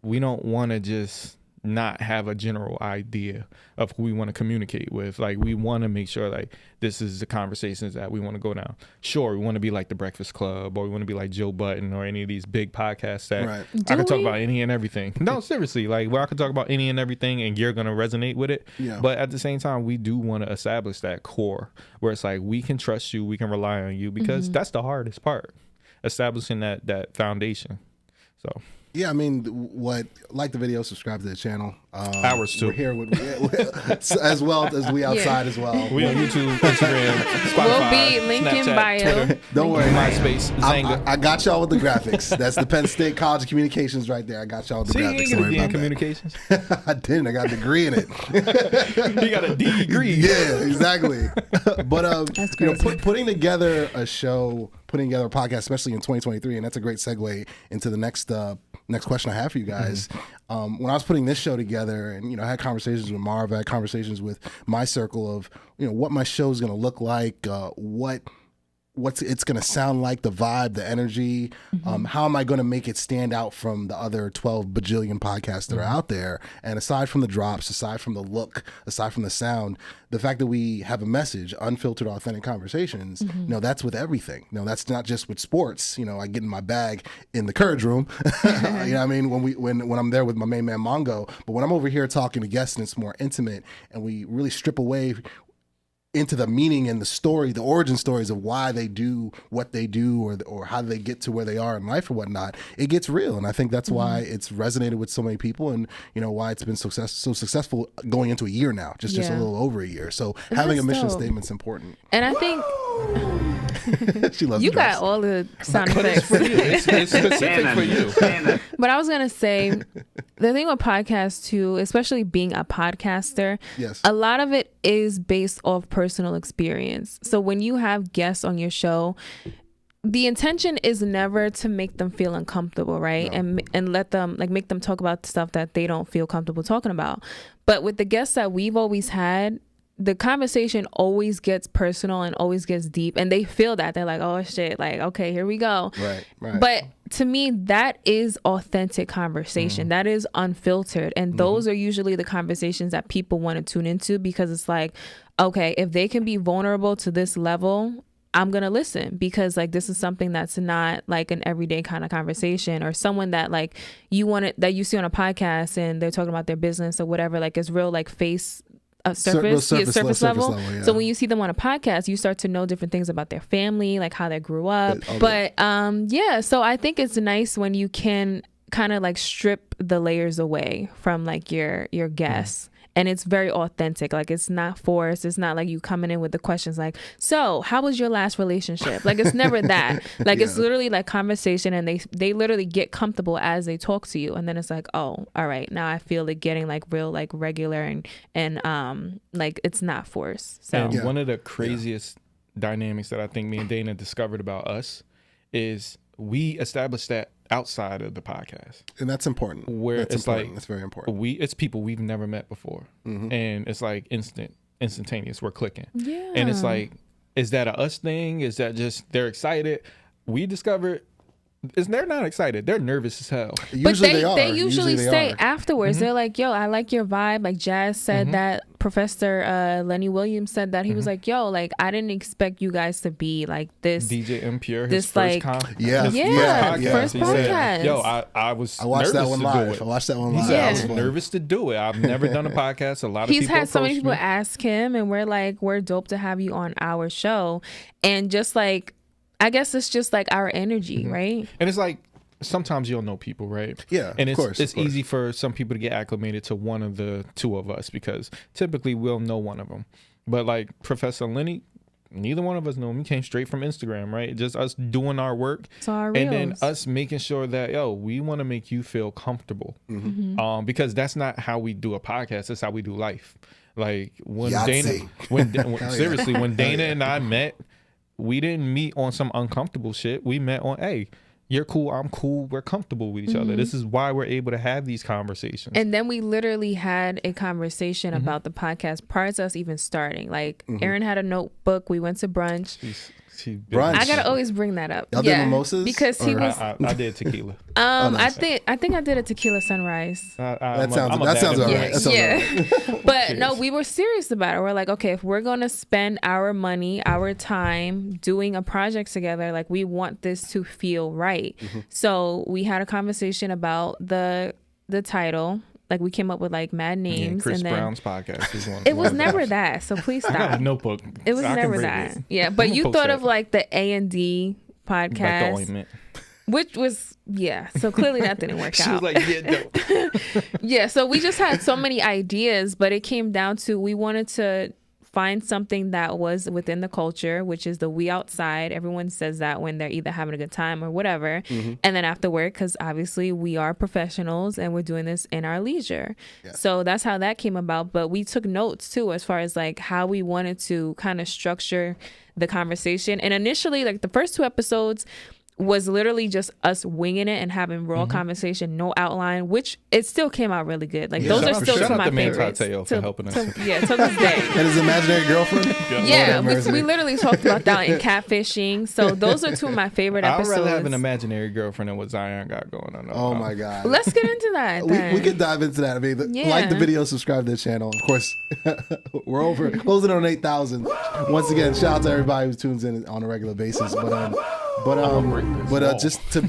we don't want to just not have a general idea of who we want to communicate with. Like, we want to make sure, like, this is the conversations that we want to go down. Sure, we want to be like the Breakfast Club, or we want to be like Joe Budden, or any of these big podcasts that
Right.
I can talk about any and everything. No, seriously, like, where I can talk about any and everything and you're going to resonate with it.
Yeah.
But at the same time, we do want to establish that core where it's like, we can trust you, we can rely on you, because that's the hardest part, establishing that foundation. So
Yeah, I mean, like the video, subscribe to the channel.
Ours too.
We're here as well as we outside as well.
We on YouTube, Instagram, Spotify,
We'll be link in
Snapchat,
bio.
Twitter,
Don't worry.
MySpace, Zanga.
I got y'all with the graphics. That's the Penn State College of Communications right there. I got y'all with the
See, you
graphics.
ain't
Don't
gonna
worry
be in
about
communications.
that. I didn't. I got a degree in it.
He got a D degree.
Yeah, exactly. But
That's
you know,
crazy.
putting together a show, putting together a podcast, especially in 2023, and that's a great segue into the next question I have for you guys. When I was putting this show together, and you know, I had conversations with Marv, I had conversations with my circle of, you know, what my show is going to look like, what's it's going to sound like, the vibe, the energy. How am I going to make it stand out from the other 12 bajillion podcasts that are out there? And aside from the drops, aside from the look, aside from the sound, the fact that we have a message, unfiltered, authentic conversations, you know, that's with everything. You know, that's not just with sports. You know, I get in my bag in the Courage Room. You know what I mean? When I'm there with my main man Mongo, but when I'm over here talking to guests and it's more intimate and we really strip away into the meaning and the story, the origin stories of why they do what they do, or how they get to where they are in life or whatnot, it gets real. And I think that's why it's resonated with so many people, and you know why it's been so successful going into a year now, just a little over a year. So having a mission statement's important.
And I think
She loves
you
drops.
got all the sound
But it's
effects.
for you. It's specific for you.
Cannon.
But I was going to say, the thing with podcasts too, especially being a podcaster,
Yes.
a lot of it is based off personal experience. So when you have guests on your show, the intention is never to make them feel uncomfortable, right? And let them, like, make them talk about stuff that they don't feel comfortable talking about. But with the guests that we've always had, the conversation always gets personal and always gets deep, and they feel that. They're like, oh shit, like, okay, here we go.
Right.
But to me, that is authentic conversation. That is unfiltered. And those are usually the conversations that people want to tune into, because it's like, okay, if they can be vulnerable to this level, I'm going to listen, because like, this is something that's not like an everyday kind of conversation, or someone that like that you see on a podcast and they're talking about their business or whatever, like it's real like surface level.
Yeah.
So when you see them on a podcast, you start to know different things about their family, like how they grew up. But so I think it's nice when you can kind of like strip the layers away from like your guests. And it's very authentic. Like, it's not forced. It's not like you coming in with the questions like, so how was your last relationship? Like, it's never that. Like, it's literally like conversation, and they literally get comfortable as they talk to you. And then it's like, oh, all right, now I feel it getting like real, like regular, and like it's not forced. So
And one of the craziest dynamics that I think me and Dana discovered about us is we established that outside of the podcast,
And that's important.
where
That's
it's
important.
like
That's very important.
it's people we've never met before, and it's like instantaneous. We're clicking,
yeah.
and it's like, is that a us thing? Is that just they're excited? We discovered they're not excited. They're nervous as hell.
But
Usually they are.
they usually say
are.
afterwards, they're like, yo, I like your vibe. Like Jazz said that, Professor Lenny Williams said that. He was like, yo, like, I didn't expect you guys to be like this.
DJ Impure,
this,
his first
like-
podcast.
Yeah.
his
Yeah.
First
First
He said,
podcast.
yo, I was
I watched
nervous
that one
to
live.
do it.
I watched that one
He
live.
said,
Yeah.
I was nervous to do it. I've never done a podcast. A lot of
He's
people
had so many
approached
people
me.
ask him, and we're like, we're dope to have you on our show. And just like, I guess it's just like our energy, right?
And it's like, sometimes you'll know people, right?
Yeah,
and
of course,
it's easy for some people to get acclimated to one of the two of us because typically we'll know one of them. But like Professor Lenny, neither one of us know him. He came straight from Instagram, right? Just us doing our work,
our
and then
reels.
us making sure that we want to make you feel comfortable, because that's not how we do a podcast. That's how we do life. Like when
Yahtzee.
Seriously, when Dana and I met, we didn't meet on some uncomfortable shit. We met on, hey, you're cool, I'm cool, we're comfortable with each other. This is why we're able to have these conversations.
And then we literally had a conversation about the podcast prior to us even starting. Like Aaron had a notebook. We went to brunch.
Brunch.
I gotta always bring that up.
Y'all did mimosas?
Because he was.
I did tequila.
Nice. I think I did a tequila sunrise.
That sounds about right. That sounds right.
But no, we were serious about it. We're like, okay, if we're gonna spend our money, our time doing a project together, like we want this to feel right. So we had a conversation about the title. Like we came up with like mad names.
Chris
and then
Brown's podcast is one.
It was never that. So please
I got
stop.
a notebook.
It was
so
never that. Yeah, but you thought of like the A&D podcast,
like the ointment.
which was So clearly that didn't work
She
out.
was like, yeah, no.
Yeah, so we just had so many ideas, but it came down to we wanted to find something that was within the culture, which is the we outside. Everyone says that when they're either having a good time or whatever. And then after work, because obviously we are professionals and we're doing this in our leisure. Yeah. So that's how that came about. But we took notes too, as far as like how we wanted to kind of structure the conversation. And initially, like the first 2 episodes was literally just us winging it and having raw conversation, no outline, which it still came out really good. Like those are still two of my favorites.
For helping us.
To this day.
And his imaginary girlfriend?
Yeah, we literally talked about that in catfishing. So those are 2 of my favorite episodes.
I'd rather have an imaginary girlfriend than what Zion got going on.
Oh my God.
Let's get into that.
We could dive into that. I mean, like the video, subscribe to the channel. Of course, we're over closing on 8,000. Once again, shout out to everybody who tunes in on a regular basis. But just to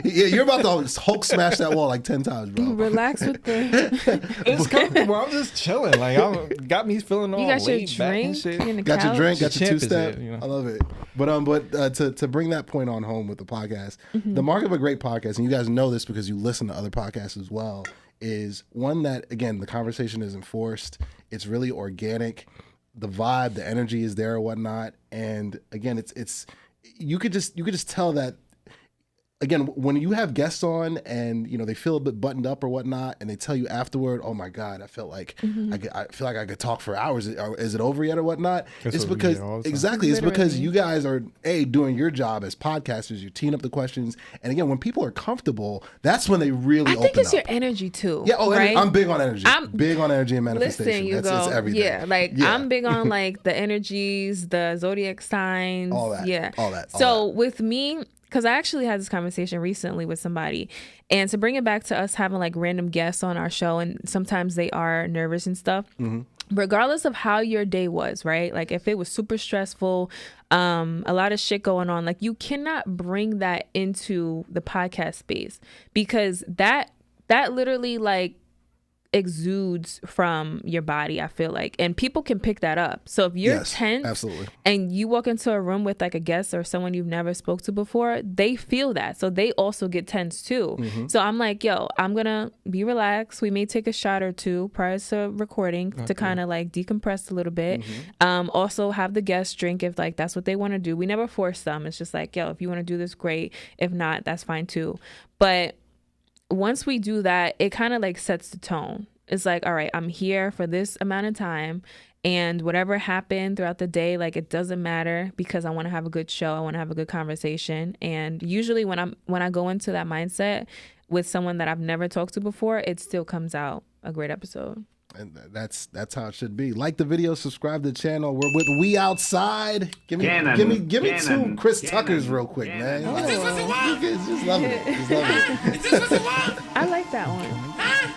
you're about to Hulk smash that wall like 10 times, bro.
Relax with the.
It's comfortable. I'm just chilling. Like got me feeling all.
You got your
laid back and
drink.
shit.
In the
Got
couch.
your drink. Got your
Champ is
2-step.
it, you know.
I love it. But to bring that point on home with the podcast, the mark of a great podcast, and you guys know this because you listen to other podcasts as well, is one that again the conversation isn't forced. It's really organic. The vibe, the energy is there or whatnot, and again, it's. You could just tell that again when you have guests on and they feel a bit buttoned up or whatnot and they tell you afterward, oh my God, I felt like I feel like I could talk for hours. Is it over yet or whatnot? It's because exactly it's because you guys are doing your job as podcasters. You're teeing up the questions, and again when people are comfortable, that's when they really open up.
I think it's your energy too.
Yeah,
right?
I'm big on energy. I'm big on energy and manifestation.
Listen,
It's everything.
Yeah, I'm big on like the energies, the zodiac signs,
all that.
Yeah,
all that.
So with me, because I actually had this conversation recently with somebody, and to bring it back to us having like random guests on our show, and sometimes they are nervous and stuff. Regardless of how your day was, right? Like if it was super stressful, a lot of shit going on, like you cannot bring that into the podcast space because that literally like exudes from your body, I feel like, and people can pick that up. So if you're tense
absolutely,
and you walk into a room with like a guest or someone you've never spoke to before, they feel that, so they also get tense too. So I'm like, yo, I'm gonna be relaxed. We may take a shot or 2 prior to recording to kind of like decompress a little bit. Also have the guests drink if like that's what they want to do. We never force them. It's just like, yo, if you want to do this, great. If not, that's fine too. But once we do that, it kind of like sets the tone. It's like, all right, I'm here for this amount of time, and whatever happened throughout the day, like it doesn't matter because I want to have a good show. I want to have a good conversation. And usually when I go into that mindset with someone that I've never talked to before, it still comes out a great episode.
And that's how it should be. Like the video, subscribe to the channel. We're with We Outside. Give me 2 Chris Tuckers real quick, man. Just love it.
I like that one.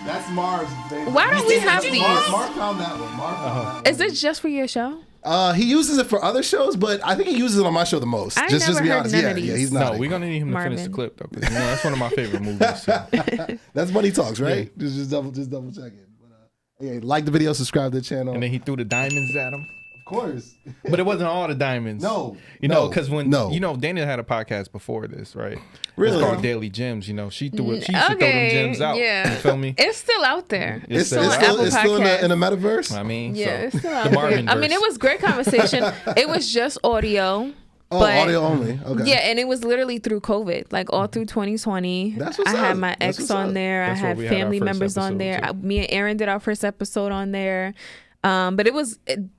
That's Marv's baby.
Why don't we have these?
Marv found that one.
Is it just for your show?
He uses it for other shows, but I think he uses it on my show the most.
I
just
never
to be
heard
honest.
none
Yeah,
of these.
he's not.
No, we're gonna need him to finish the clip though, because that's one of my favorite movies. So.
That's Money Talks, right? Yeah. Just double checking. But, like the video, subscribe to the channel.
And then he threw the diamonds at him.
Of course.
But it wasn't all the diamonds.
No.
You know, because when
No.
you know, Dana had a podcast before this, right?
Really?
It's called Daily Gems. You know, she threw it. She used to throw them
Okay,
gems out.
yeah.
You feel me?
It's still out there.
It's
It's
still
still,
out.
it's still
Podcast.
in the metaverse?
I mean,
Yeah,
so,
it's still
the
out there.
Marvin
I mean, it was great conversation. It was just audio.
Oh,
but-
audio only. Okay.
Yeah, and it was literally through COVID, like all through 2020.
That's what's
I had
up.
my
That's
ex
what's
on
up.
there.
That's
I
where
had
we had our
family
first
members on
episode,
there.
too.
Me and Aaron did our first episode on there. But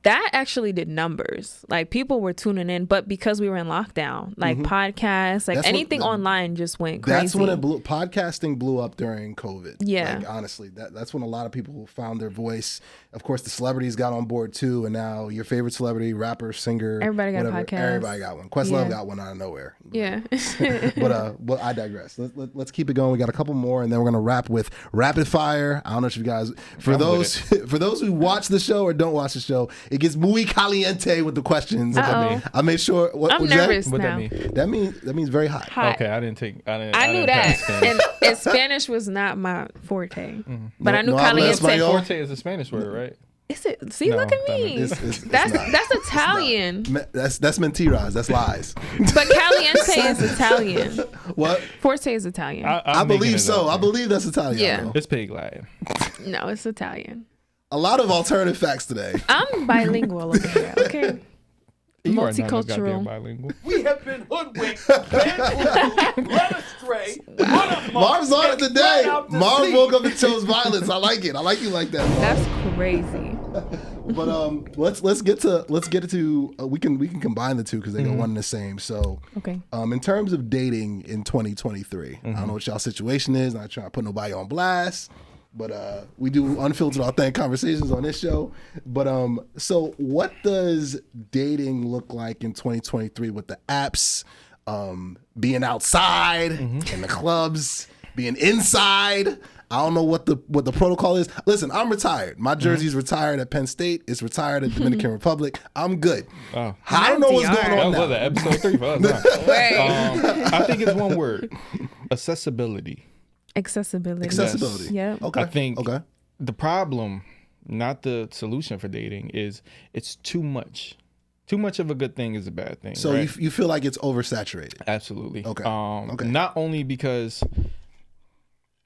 that actually did numbers. Like people were tuning in, but because we were in lockdown, like podcasts, like
That's what-
anything online just went crazy.
That's when podcasting blew up during COVID.
Yeah.
Like, honestly, that's when a lot of people found their voice. Of course, the celebrities got on board too, and now your favorite celebrity, rapper, singer,
Everybody got a
whatever,
podcast.
Everybody got one. Questlove
Yeah.
got one out of nowhere.
Yeah.
But I digress. Let's keep it going. We got a couple more, and then we're gonna wrap with rapid fire. I don't know if you guys, for those who watch the show or don't watch the show, it gets muy caliente with the questions.
Uh-oh.
I made sure.
I'm nervous
What
now.
that mean?
That means very hot.
Hot.
Okay, I
I knew
didn't
that,
pass Spanish.
and Spanish was not my forte. But
No-
I knew
no habla
caliente.
español?
Forte is a Spanish word, right?
Is it? See,
No,
look at
that
me.
means-
It's
That's
not.
that's Italian,
That's mentiras. That's lies.
but caliente is Italian.
What?
Forte is Italian.
I
I'm making
believe
it
so.
up.
I believe that's Italian.
Yeah.
though.
It's pig Latin.
No, it's Italian.
A lot of alternative facts today.
I'm bilingual over here. Okay.
You are not no
Multicultural.
goddamn bilingual.
We have been hoodwinked, bamboozled, led astray, run amok,
Marv's on it
and
today.
led out to
Marv
sea.
woke up and chose violence. I like it. I like you like that. Marv.
That's crazy.
But let's get to we can combine the two because they go one and the same. So
Okay.
in terms of dating in 2023, I don't know what y'all situation is. Not trying to put nobody on blast, but we do unfiltered, authentic conversations on this show. But so what does dating look like in 2023 with the apps, being outside in the clubs, being inside? I don't know what the protocol is. Listen, I'm retired. My jersey's retired at Penn State. It's retired at Dominican Republic. I'm good.
Oh.
I don't know what's
DR.
going on
That was
now.
episode 3 for us. Huh?
Right.
I think it's one word: accessibility.
Accessibility.
Accessibility.
Yeah.
Okay.
I think
Okay.
the problem, not the solution for dating, is it's too much. Too much of a good thing is a bad thing.
So
right?
you feel like it's oversaturated.
Absolutely.
Okay. Okay.
Not only because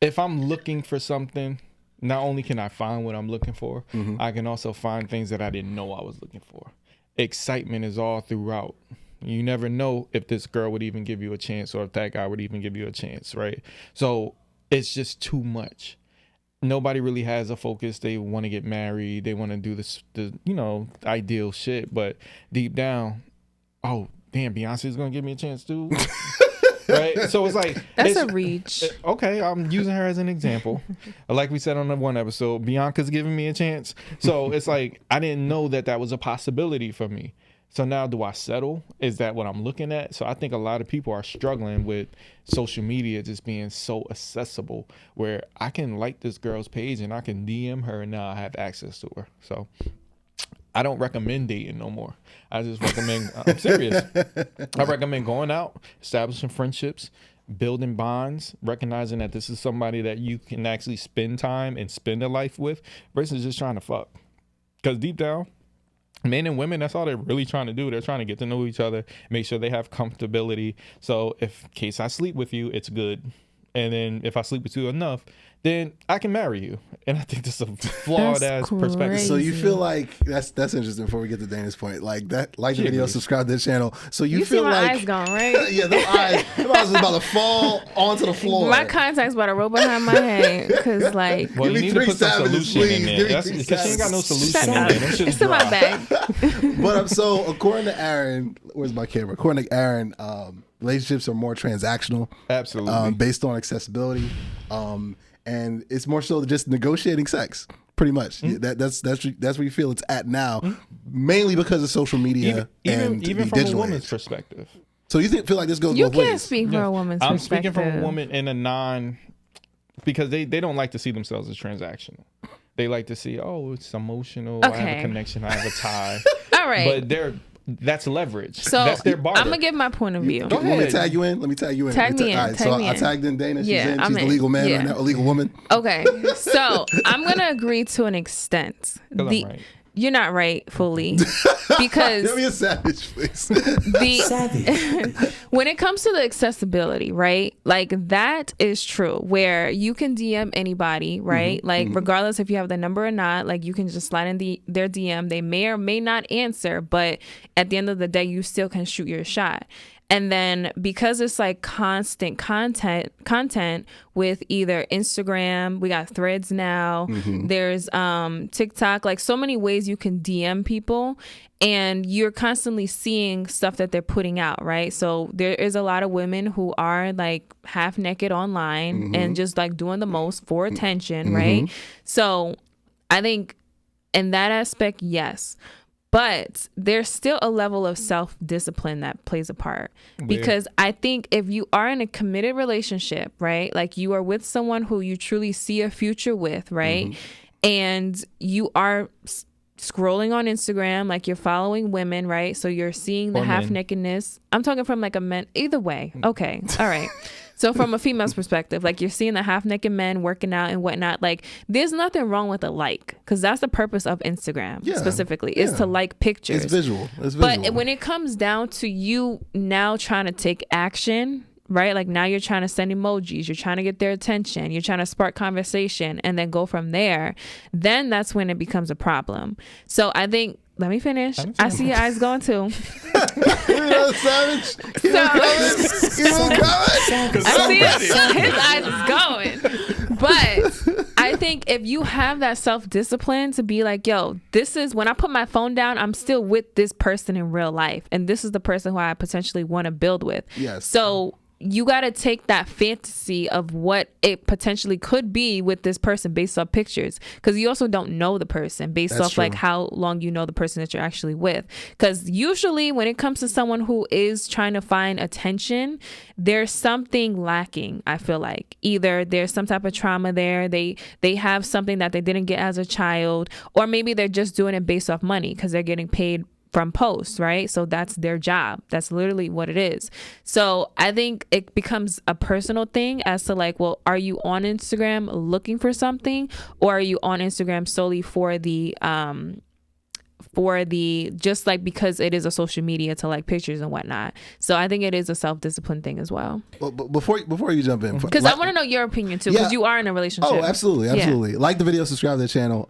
if I'm looking for something, not only can I find what I'm looking for, I can also find things that I didn't know I was looking for. Excitement is all throughout. You never know if this girl would even give you a chance or if that guy would even give you a chance, right? So it's just too much. Nobody really has a focus. They want to get married. They want to do the ideal shit. But deep down, oh, damn, Beyonce's going to give me a chance too. Right? So it's like...
That's a reach.
Okay, I'm using her as an example. Like we said on the one episode, Bianca's giving me a chance. So it's like, I didn't know that was a possibility for me. So now do I settle? Is that what I'm looking at? So I think a lot of people are struggling with social media just being so accessible where I can like this girl's page and I can DM her and now I have access to her. So I don't recommend dating no more. I just recommend, I'm serious. I recommend going out, establishing friendships, building bonds, recognizing that this is somebody that you can actually spend time and spend a life with versus just trying to fuck. Because deep down, men and women, that's all they're really trying to do. They're trying to get to know each other, make sure they have comfortability. So if in case I sleep with you, it's good. And then if I sleep with you enough, then I can marry you. And I think that's a flawed ass perspective.
crazy.
So you feel like that's interesting. Before we get to Dana's point, like that, like the
Yeah,
video,
please.
subscribe to the channel. So you,
You
feel
see my
like
eyes gone, right?
yeah, them eyes is about to fall onto the floor.
My contacts about to roll behind my head because, like,
Well,
Give
you
me
need to
3
put some
savages,
solution
please.
in
Give
there.
me
That's
3
because she ain't got no
savages.
solution in there. Them shit's
it's in my
dry.
bag.
But so according to Aaron, where's my camera? According to Aaron, relationships are more transactional,
Absolutely.
based on accessibility, and it's more so just negotiating sex. Pretty much, that's where you feel it's at now, mainly because of social media and
even
the
from a
digital
woman's
age.
perspective.
So you feel like this goes
You
both
can't
ways?
speak for a woman's
I'm
perspective.
speaking from a woman in a because they don't like to see themselves as transactional. They like to see, oh, it's emotional. I have
Okay.
a connection. I have a tie.
All right.
But that's leverage.
So
That's their barter.
I'm gonna give my point of view.
Go
You want me to
ahead.
tag you in? Let me tag you in.
Tag me in,
All right,
tag
so
me
I
in.
tagged in Dana. She's
Yeah,
in.
I'm
She's the
in.
legal man
Yeah.
right now, a legal woman.
Okay, so I'm gonna agree to an extent.
'Cause I'm right.
you're not right fully because
Give me a savage, please.
when it comes to the accessibility, right? Like that is true where you can DM anybody, right? Like regardless if you have the number or not, like you can just slide in their DM. They may or may not answer, but at the end of the day, you still can shoot your shot. And then because it's like constant content with either Instagram, we got Threads now, there's TikTok, like so many ways you can DM people and you're constantly seeing stuff that they're putting out, right? So there is a lot of women who are like half naked online and just like doing the most for attention, right? So I think in that aspect, yes. But there's still a level of self-discipline that plays a part. Because I think if you are in a committed relationship, right, like you are with someone who you truly see a future with, right, and you are scrolling on Instagram, like you're following women, right, so you're seeing the half-nakedness. I'm talking from like a man, either way. Okay, all right. So from a female's perspective, like you're seeing the half-naked men working out and whatnot, like there's nothing wrong with a like, because that's the purpose of Instagram specifically, is to like pictures.
It's visual.
But when it comes down to you now trying to take action, right? Like now you're trying to send emojis, you're trying to get their attention, you're trying to spark conversation and then go from there, then that's when it becomes a problem. So I think, let me finish. I see your eyes going too.
Savage.
I see his eyes is going. But I think if you have that self-discipline to be like, yo, this is when I put my phone down, I'm still with this person in real life. And this is the person who I potentially want to build with.
Yes.
So you got to take that fantasy of what it potentially could be with this person based off pictures, because you also don't know the person based off like how long you know the person that you're actually with. Because usually when it comes to someone who is trying to find attention, there's something lacking. I feel like either there's some type of trauma there, they have something that they didn't get as a child, or maybe they're just doing it based off money because they're getting paid from posts, right? So that's their job. That's literally what it is. So I think it becomes a personal thing as to like, well, are you on Instagram looking for something, or are you on Instagram solely for the just like because it is a social media to like pictures and whatnot. So I think it is a self-discipline thing as well.
Well, before you jump in,
because I want to know your opinion too, because you are in a relationship.
Oh, absolutely. Like the video, subscribe to the channel.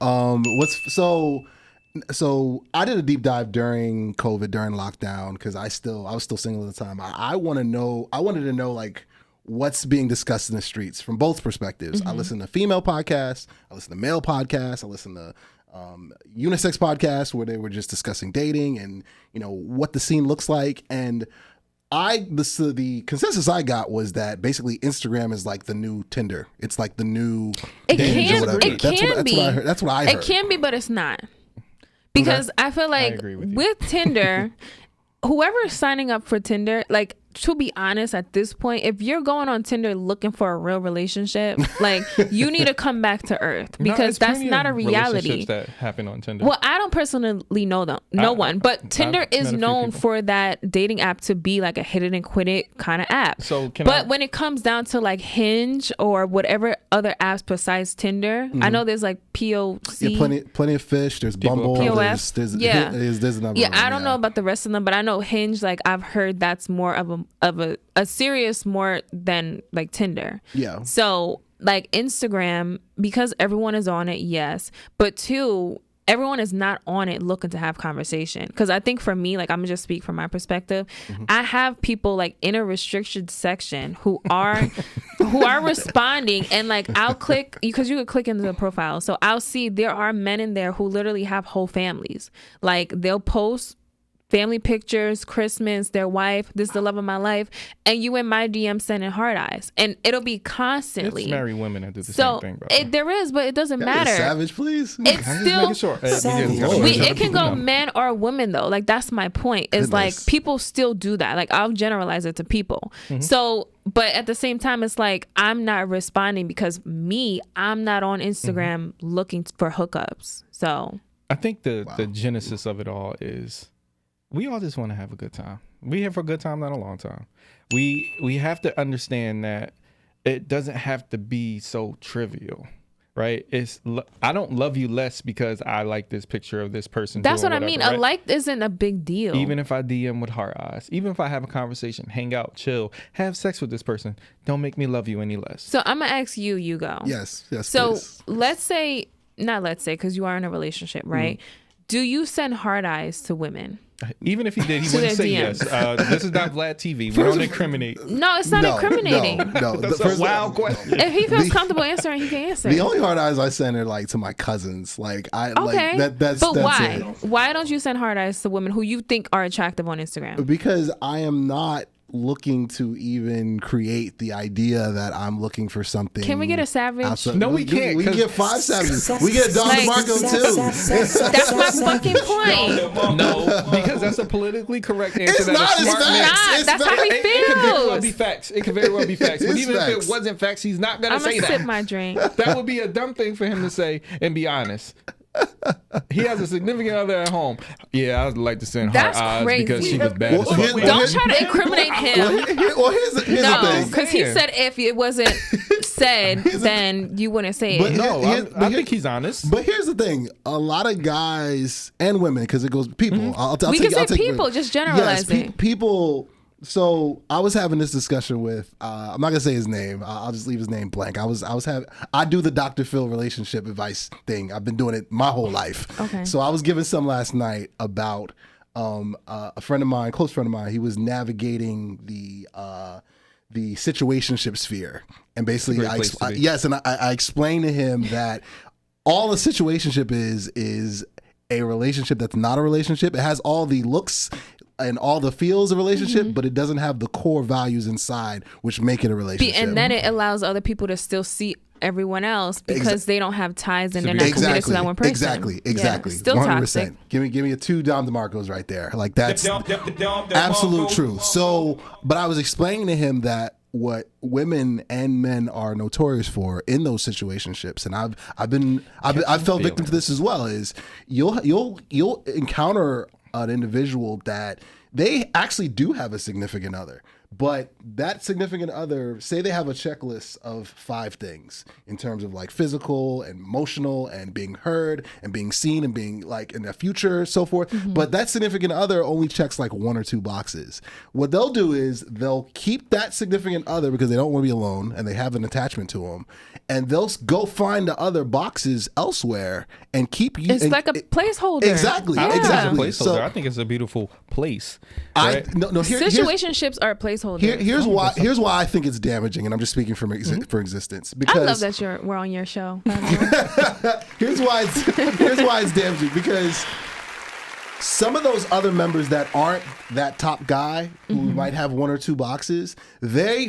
So I did a deep dive during COVID, during lockdown, because I was still single at the time. I wanted to know like what's being discussed in the streets from both perspectives. I listen to female podcasts, I listen to male podcasts, I listen to unisex podcasts where they were just discussing dating and what the scene looks like. And the consensus I got was that basically Instagram is like the new Tinder. It's like the new Hinge or whatever. That's what I heard.
It can be, but it's not. Because I feel like with Tinder, whoever is signing up for Tinder, like, to be honest, at this point, if you're going on Tinder looking for a real relationship, like, you need to come back to earth, because that's not a reality.
That happen on Tinder.
Well, I don't personally know one, but Tinder is known for that dating app to be like a hit it and quit it kind of app.
So
when it comes down to like Hinge or whatever other apps besides Tinder, I know there's like POC.
Yeah, plenty of fish. There's Bumble.
POF.
There's another one.
I don't know about the rest of them, but I know Hinge, like, I've heard that's more of a serious more than like Tinder.
Yeah.
So like Instagram, because everyone is on it, yes, but two, everyone is not on it looking to have conversation. Because I think for me, like, I'm gonna just speak from my perspective, I have people like in a restricted section who are responding, and like I'll click, because you could click into the profile, so I'll see there are men in there who literally have whole families. Like, they'll post family pictures, Christmas, their wife, this is the love of my life, and you in my DM sending hard eyes, and it'll be constantly.
It's married women that do the same thing, bro.
There is, but it doesn't matter.
Savage, please.
It's still it can go men or women though. Like, that's my point. Is like people still do that. Like, I'll generalize it to people. So, but at the same time, it's like I'm not responding because I'm not on Instagram looking for hookups. So
I think the genesis of it all is, we all just want to have a good time. We here for a good time, not a long time. We have to understand that it doesn't have to be so trivial. right? I don't love you less because I like this picture of this person.
That's
doing
what I mean.
whatever,
A like isn't a big deal.
Even if I DM with heart eyes, even if I have a conversation, hang out, chill, have sex with this person, don't make me love you any less.
So I'm gonna ask you, Hugo.
Yes,
So
please.
let's say, because you are in a relationship, right? Do you send hard eyes to women?
Even if he did, he
To
wouldn't
their
say
DMs.
yes. This is not Vlad TV. We don't incriminate.
No, it's not incriminating.
No,
That's a wild question.
If he feels comfortable answering, he can answer.
The only hard eyes I send are like to my cousins. Like
Okay,
that's
but why?
it.
Why don't you send hard eyes to women who you think are attractive on Instagram?
Because I am not looking to even create the idea that I'm looking for something.
Can we get a savage?
outside-
No, we can't,
We can
'cause-
get 5 savages. We get Don
Like-
DeMarco too.
That's my fucking point.
No, because that's a politically correct answer.
It's
that
not,
a
it's
smart
facts.
man.
Nah,
It's
that's how he
facts.
It could very well
feels.
be facts. It could very well be facts. But
It's
even if
facts.
it wasn't facts, he's not gonna
I'm
say
gonna sip
that.
my drink.
That would be a dumb thing for him to say and be honest. He has a significant other at home. Yeah, I'd like to send
That's
hard eyes
crazy.
because she was bad.
Well,
as
here-
fuck.
Don't try to incriminate him.
Here's the
No,
thing.
because he
saying.
said if it wasn't said, then you wouldn't say
But
it.
No,
Here-
I think he's honest.
But here's the thing: a lot of guys and women, because it goes people. I'll
We
take,
can
I'll
say
take
people, just generalizing.
people. So I was having this discussion with. I'm not gonna say his name. I'll just leave his name blank. I do the Dr. Phil relationship advice thing. I've been doing it my whole life.
Okay.
So I was giving some last night about a friend of mine, close friend of mine. He was navigating the situationship sphere, and basically,
Great place to be.
yes, and I explained to him that all a situationship is a relationship that's not a relationship. It has all the looks and all the feels of a relationship, but it doesn't have the core values inside which make it a relationship.
And then it allows other people to still see everyone else because they don't have ties and they're not committed to
Exactly.
that one person.
Exactly.
Yeah, still
100%.
toxic.
Give me a 2 Dom DeMarcos right there. Like that's absolute
Absolute
truth. So, but I was explaining to him that what women and men are notorious for in those situationships, and I've fell victim to this as well, is you'll encounter an individual that they actually do have a significant other, but that significant other, say they have a checklist of 5 things in terms of like physical and emotional and being heard and being seen and being like in the future, so forth. But that significant other only checks like 1 or 2 boxes. What they'll do is they'll keep that significant other because they don't want to be alone and they have an attachment to them, and they'll go find the other boxes elsewhere and keep you.
It's like a placeholder.
Exactly.
I think
Exactly.
it's a placeholder.
So
I think it's a beautiful place. Right?
Situationships are placeholders.
Here's why I think it's damaging, and I'm just speaking for existence.
I
Because
love that we're on your show. by the way.
here's why it's damaging, because some of those other members that aren't that top guy who might have 1 or 2 boxes, they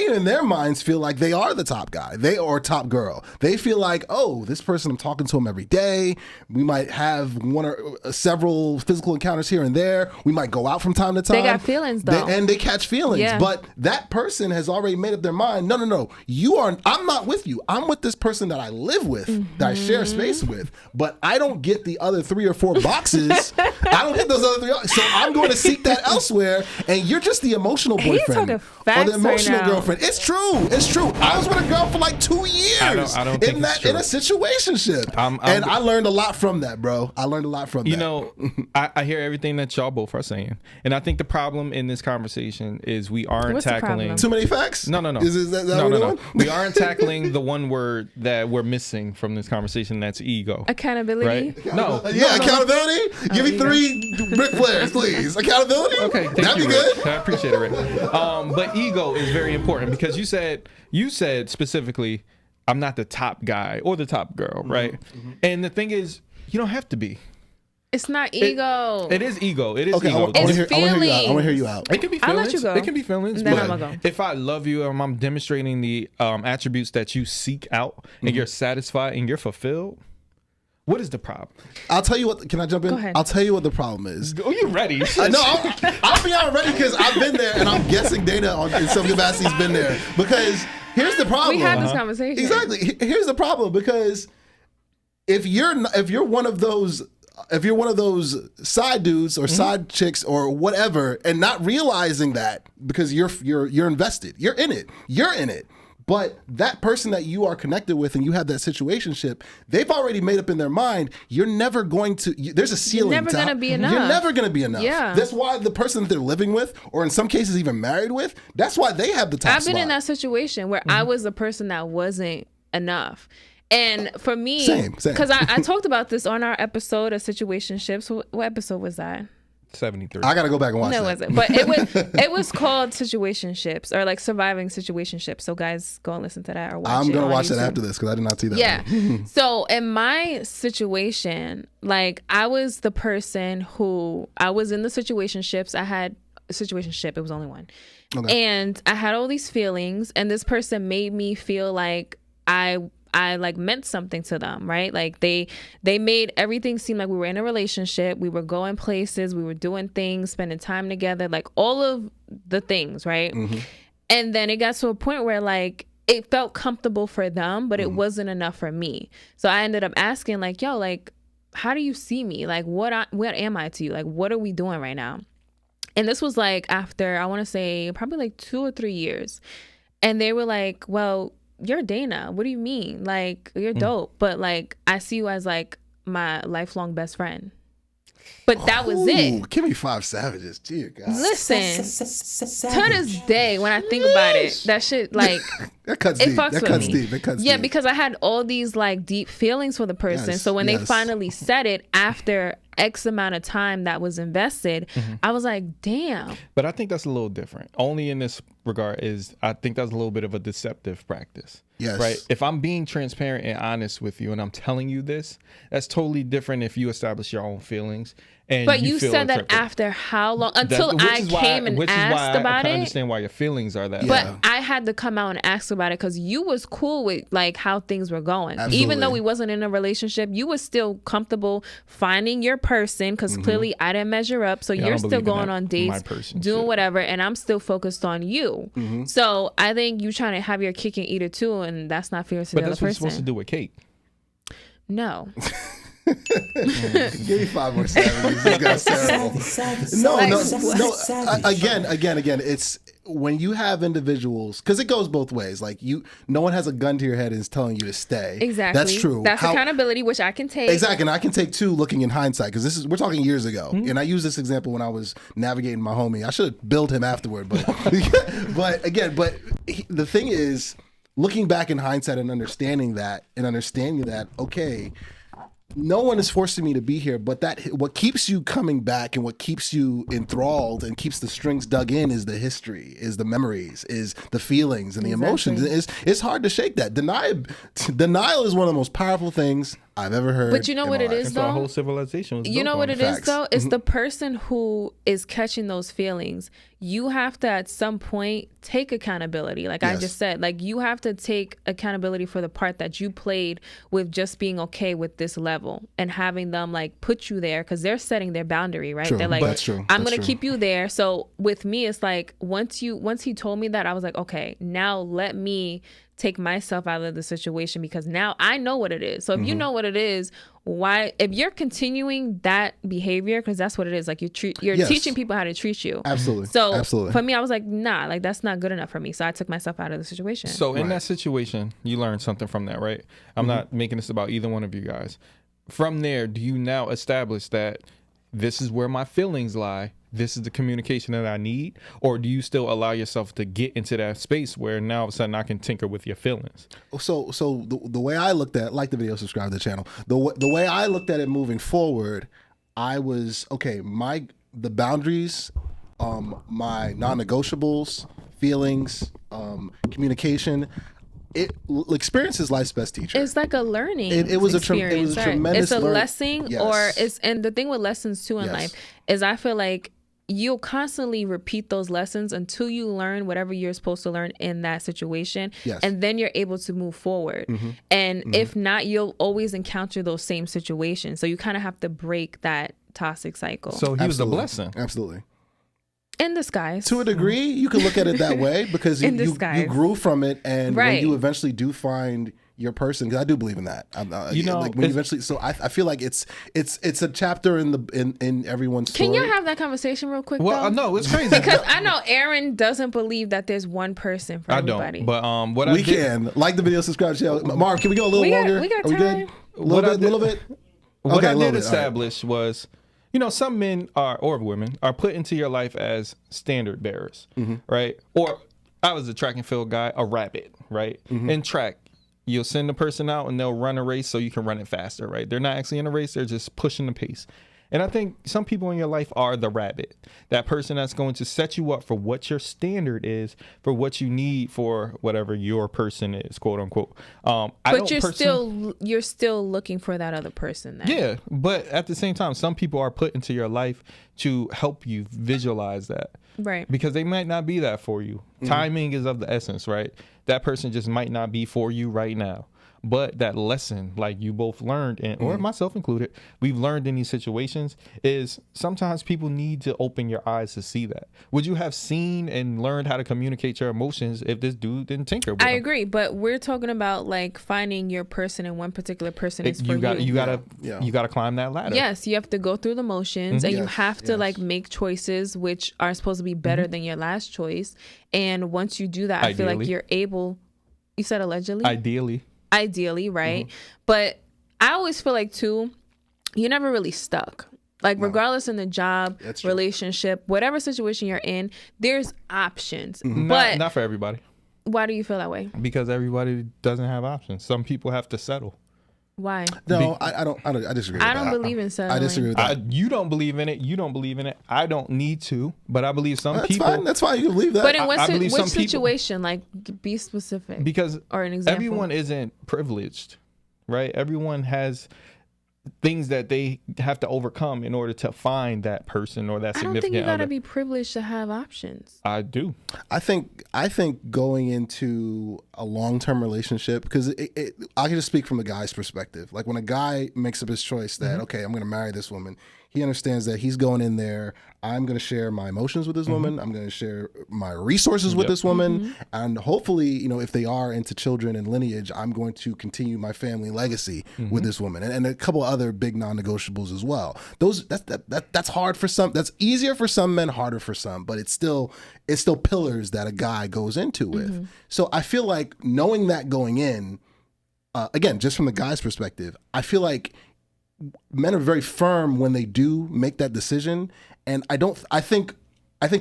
in their minds feel like they are the top guy, they are top girl. They feel like, oh, this person, I'm talking to him every day. We might have 1 or several physical encounters here and there. We might go out from time to time.
They got feelings, though.
and they catch feelings.
Yeah.
But that person has already made up their mind. No. I'm not with you. I'm with this person that I live with, that I share space with. But I don't get the other 3 or 4 boxes. I don't get those other 3. So I'm going to seek that elsewhere. And you're just the emotional
He's
boyfriend
talking
or
facts
the emotional
right now.
girlfriend. It's true. I was with a girl for like 2 years.
I don't think it's true.
in a situationship. And I learned a lot from that, bro. I learned a lot from that.
You know, I hear everything that y'all both are saying, and I think the problem in this conversation is we aren't
What's the
tackling
problem?
Too many facts?
No.
Is that
No.
what we're doing?
We aren't tackling the one word that we're missing from this conversation. That's ego.
Accountability.
Right? No.
Yeah, accountability. Give me 3 Ric Flairs, please. Accountability.
Okay, thank
that'd
you,
be good.
Rick. I appreciate it, Rick. But ego is very important because you said specifically, I'm not the top guy or the top girl, right? And the thing is, you don't have to be.
It's not ego.
It is ego. It is
Okay, I
ego.
want to
It's
hear you out.
It can be
I'll
feelings.
let you go.
It can be feelings.
Then
but
I'm gonna go.
If I love you and I'm demonstrating the attributes that you seek out and you're satisfied and you're fulfilled, what is the problem?
I'll tell you what. Can I jump in?
Go ahead.
I'll tell you what the problem is.
Oh, you ready?
No, I'll be out ready because I've been there, and I'm guessing Dana in some capacity's been there. Because here's the problem.
We had this conversation.
Exactly. Here's the problem, because if you're one of those side dudes or side chicks or whatever, and not realizing that, because you're invested, you're in it, But that person that you are connected with and you have that situationship, they've already made up in their mind, you're never going to, there's a ceiling.
You're never going to be enough.
You're never going to be enough.
Yeah.
That's why the person that they're living with, or in some cases even married with, that's why they have the top
I've been
spot.
in that situation where I was the person that wasn't enough. And for me,
Same.
Because I talked about this on our episode of Situationships. What episode was that?
73.
I got to go back and watch
No,
that.
it wasn't. But it was called Situationships, or like surviving situationships. So guys, go and listen to that or watch it.
I'm going to watch
YouTube.
that after this because I did not see that
Yeah.
one.
So in my situation, like I was the person who I was in the situationships. I had a situationship. It was only one.
Okay.
And I had all these feelings, and this person made me feel like I like meant something to them, right? Like they made everything seem like we were in a relationship. We were going places, we were doing things, spending time together, like all of the things, right?
Mm-hmm.
And then it got to a point where like it felt comfortable for them, but it wasn't enough for me. So I ended up asking like, yo, like, how do you see me? Like, what am I to you? Like, what are we doing right now? And this was like after, I want to say probably like 2 or 3 years. And they were like, well, you're Dana. What do you mean? Like, you're dope. But like, I see you as like my lifelong best friend. But that was it.
Give me 5 savages. Dear God.
Listen, to this day, when I think about it, that shit, like,
That cuts
it
deep.
fucks
That
with
cuts
me.
deep. It cuts
Yeah,
deep.
because I had all these like deep feelings for the person.
Yes,
So when they
yes.
finally said it after X amount of time that was invested, I was like, damn.
But I think that's a little different. Only in this regard is I think that's a little bit of a deceptive practice.
Yes.
Right. If I'm being transparent and honest with you and I'm telling you this, that's totally different if you establish your own feelings. And
But you
feel
said that
tricked.
after how long? Until
Which
I
is why-
came and
which is why
asked
I
about
can
it.
understand why your feelings are that way.
But
Yeah.
I had to come out and ask about it because you was cool with like how things were going.
Absolutely.
Even though we wasn't in a relationship, you was still comfortable finding your person because clearly I didn't measure up. So
I
you're
don't
still
believe in
going
that
on
my
dates,
person
doing
shit.
whatever, and I'm still focused on you. So I think you trying to have your cake and eat it too, and that's not fair to
But
the other
that's what you're supposed to
person.
do with cake.
No.
Give me 5 more savages. This guy's terrible. No. Again. It's when you have individuals, because it goes both ways. Like no one has a gun to your head and is telling you to stay.
Exactly.
That's true.
That's accountability, which I can take.
Exactly, and I can take 2 looking in hindsight because we're talking years ago, and I used this example when I was navigating my homie. I should have billed him afterward, but the thing is, looking back in hindsight and understanding that, okay, no one is forcing me to be here, but what keeps you coming back and what keeps you enthralled and keeps the strings dug in is the history, is the memories, is the feelings and the emotions. It's hard to shake that. Denial is one of the most powerful things I've ever heard.
But you know
in
what
my
it
life.
is,
That's why
though?
our whole civilization was
You
built
know
on
what it is,
Facts.
though? It's the person who is catching those feelings. You have to, at some point, take accountability. Like I
Yes.
just said, like you have to take accountability for the part that you played with just being okay with this level and having them like put you there because they're setting their boundary, right?
True.
They're like,
That's true.
I'm
That's
going to
true.
keep you there. So with me, it's like once he told me that, I was like, okay, now let me take myself out of the situation because now I know what it is. So if you know what it is, why, if you're continuing that behavior, because that's what it is, like you're
Yes.
teaching people how to treat you.
Absolutely.
So
Absolutely.
for me, I was like, nah, like that's not good enough for me. So I took myself out of the situation.
So in that situation, you learned something from that, right? I'm not making this about either one of you guys. From there, do you now establish that this is where my feelings lie? This is the communication that I need? Or do you still allow yourself to get into that space where now all of a sudden I can tinker with your feelings?
So the way I looked at, like the video, subscribe to the channel. The way I looked at it moving forward, I was okay. The boundaries, my non-negotiables, feelings, communication. Experience is life's best teacher.
it's like a learning
It was a
experience, right?
tremendous
It's a
learn-
lesson,
Yes.
or it's, and the thing with lessons too in
Yes.
life is I feel like you'll constantly repeat those lessons until you learn whatever you're supposed to learn in that situation.
Yes.
And then you're able to move forward. And if not, you'll always encounter those same situations. So you kind of have to break that toxic cycle.
So he was a
Absolutely.
blessing.
Absolutely.
in disguise.
To a degree, you can look at it that way because
In
you
disguise.
grew from it, and
Right.
when you eventually do find your person, because I do believe in that.
You know,
like when you eventually. So I feel like it's a chapter in everyone's story.
Can you have that conversation real quick?
Well,
though?
no, it's crazy
because I know Aaron doesn't believe that there's one person for everybody.
But what
we can like the video, subscribe, share. Marv, can we go a little longer?
We got
Are we
time.
good? A little bit.
What
Okay,
I
a little
did
bit.
establish was, you know, some men or women are put into your life as standard bearers, right? Or I was a track and field guy, a rabbit, right? In track, you'll send the person out and they'll run a race so you can run it faster, right? They're not actually in a race, they're just pushing the pace. And I think some people in your life are the rabbit, that person that's going to set you up for what your standard is, for what you need for whatever your person is, quote unquote.
But you're still looking for that other person. Then.
Yeah, but at the same time, some people are put into your life to help you visualize that.
Right.
Because they might not be that for you. Timing is of the essence, right? That person just might not be for you right now. But that lesson, like you both learned, or myself included, we've learned in these situations, is sometimes people need to open your eyes to see that. Would you have seen and learned how to communicate your emotions if this dude didn't tinker with
I
them?
agree, but we're talking about like finding your person, and one particular person is for you.
You gotta climb that ladder.
Yes, you have to go through the motions, and you have to like make choices which are supposed to be better than your last choice. And once you do that, I feel like you're able. You said allegedly. Ideally, right? But I always feel like too, you're never really stuck. Like regardless in the job, relationship, whatever situation you're in, there's options. But
not for everybody.
Why do you feel that way?
Because everybody doesn't have options. Some people have to settle.
Why?
No, I disagree.
I don't believe in settling.
I disagree with that.
You don't believe in it. You don't believe in it. I don't need to, but I believe some people.
That's fine. You can believe that.
But in
I believe
which
some people-
situation? Like, be specific.
Because
or an example.
everyone isn't privileged, right? Everyone has things that they have to overcome in order to find that person or that significant other.
I don't think you gotta be privileged to have options.
I do.
I think going into a long-term relationship, because I can just speak from a guy's perspective. Like when a guy makes up his choice that, okay, I'm going to marry this woman, he understands that he's going in there, I'm going to share my emotions with this woman, I'm going to share my resources with this woman, and hopefully, you know, if they are into children and lineage, I'm going to continue my family legacy with this woman, and a couple other big non-negotiables as well. That's hard for some. That's easier for some men, harder for some, but it's still pillars that a guy goes into with. So I feel like knowing that going in, again, just from the guy's perspective, I feel like men are very firm when they do make that decision. And I think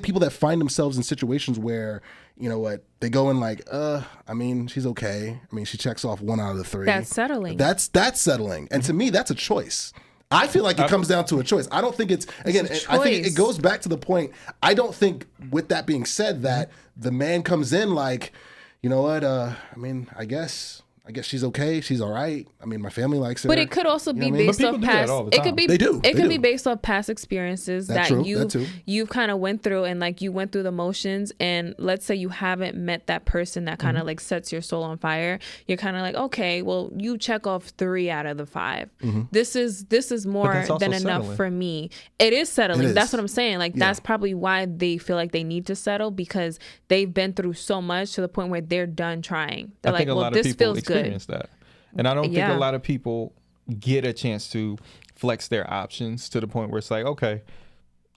people that find themselves in situations where, you know what, they go in like, I mean, she's okay. I mean, she checks off 1 out of the 3.
That's settling.
That's settling. And to me, that's a choice. I feel like it comes down to a choice. I don't think it's I think it goes back to the point. I don't think, with that being said, that the man comes in like, you know what, I mean, I guess she's okay. She's all right. I mean, my family likes her.
But it could also be based off past. It could be. It could be based off past experiences that you've kind of went through, and like you went through the motions. And let's say you haven't met that person that kind of like sets your soul on fire. You're kind of like, okay, well, you check off 3 out of the 5. This is more than enough for me. It is settling. That's what I'm saying. Like that's probably why they feel like they need to settle, because they've been through so much to the point where they're done trying. They're like, well, this feels good.
That. And I don't think a lot of people get a chance to flex their options to the point where it's like, okay,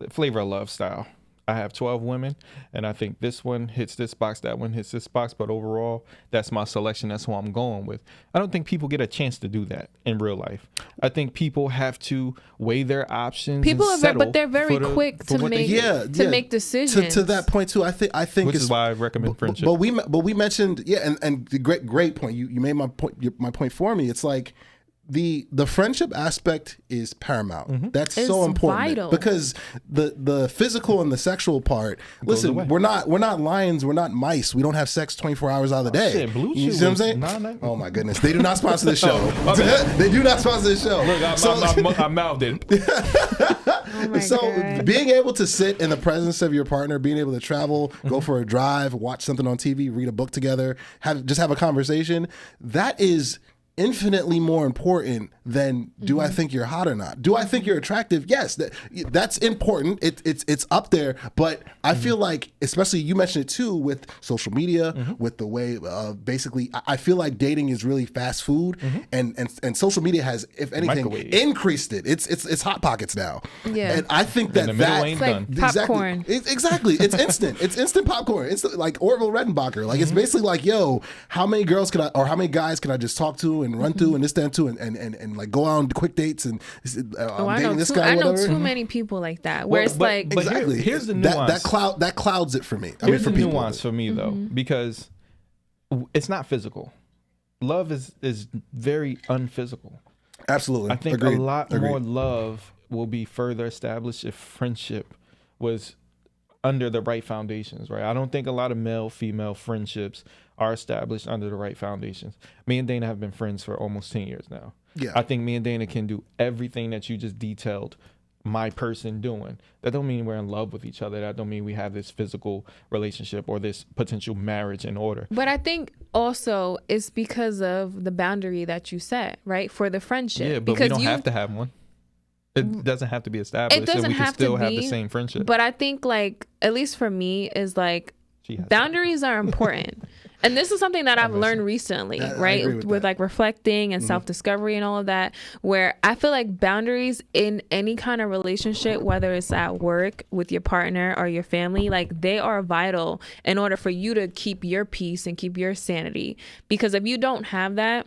flavor of love style. I have 12 women, and I think this one hits this box, that one hits this box, but overall, that's my selection. That's who I'm going with. I don't think people get a chance to do that in real life. I think people have to weigh their options.
But they're very quick to make decisions.
To that point too, I think
which is why I recommend friendship.
But we mentioned and the great point. You made my point for me. It's like the friendship aspect is paramount. That's so important, vital. Because the physical and the sexual part. Listen, we're not lions. We're not mice. We don't have sex 24 hours out of the day.
Shit, Blue
you see what I'm saying? Oh my goodness, they do not sponsor this show. They do not sponsor this show.
Look, I mouthed it.
God. Being able to sit in the presence of your partner, being able to travel, go for a drive, watch something on TV, read a book together, have a conversation, that is infinitely more important then do I think you're hot or not? Do I think you're attractive? Yes, that's important. It's up there. But I feel like, especially you mentioned it too, with social media, with the way basically, I feel like dating is really fast food, and social media has, if anything,
Microwave.
increased it. It's Hot Pockets now.
Yeah.
And I think that
the middle
that
ain't
It's
done.
like popcorn.
Exactly. It's instant. It's instant popcorn. It's like Orville Redenbacher. Like it's basically like, yo, how many girls can I, or how many guys can I just talk to and run through and this, that, and too, and like go on quick dates and I'm dating this guy.
I know
whatever.
too many people like that where it's like,
but
Exactly.
here's the nuance.
That clouds it for me.
Here's
for
the
people.
nuance for me though, because it's not physical. Love is very unphysical.
Absolutely.
I think
Agreed.
a lot
Agreed.
more love will be further established if friendship was under the right foundations, right? I don't think a lot of male-female friendships are established under the right foundations. Me and Dana have been friends for almost 10 years now.
Yeah.
I think me and Dana can do everything that you just detailed my person doing. That don't mean we're in love with each other. That don't mean we have this physical relationship or this potential marriage in order.
but I think also it's because of the boundary that you set, right? For the friendship.
Yeah, but
because
we don't have to have one. It doesn't have to be established.
It doesn't
and we can
have
still
to
have the
be,
same friendship.
But I think like, at least for me, is like
She has
boundaries are important. And this is something that I've learned recently,
I
right?
agree with
With
that.
like reflecting and self-discovery and all of that, where I feel like boundaries in any kind of relationship, whether it's at work with your partner or your family, like they are vital in order for you to keep your peace and keep your sanity. Because if you don't have that,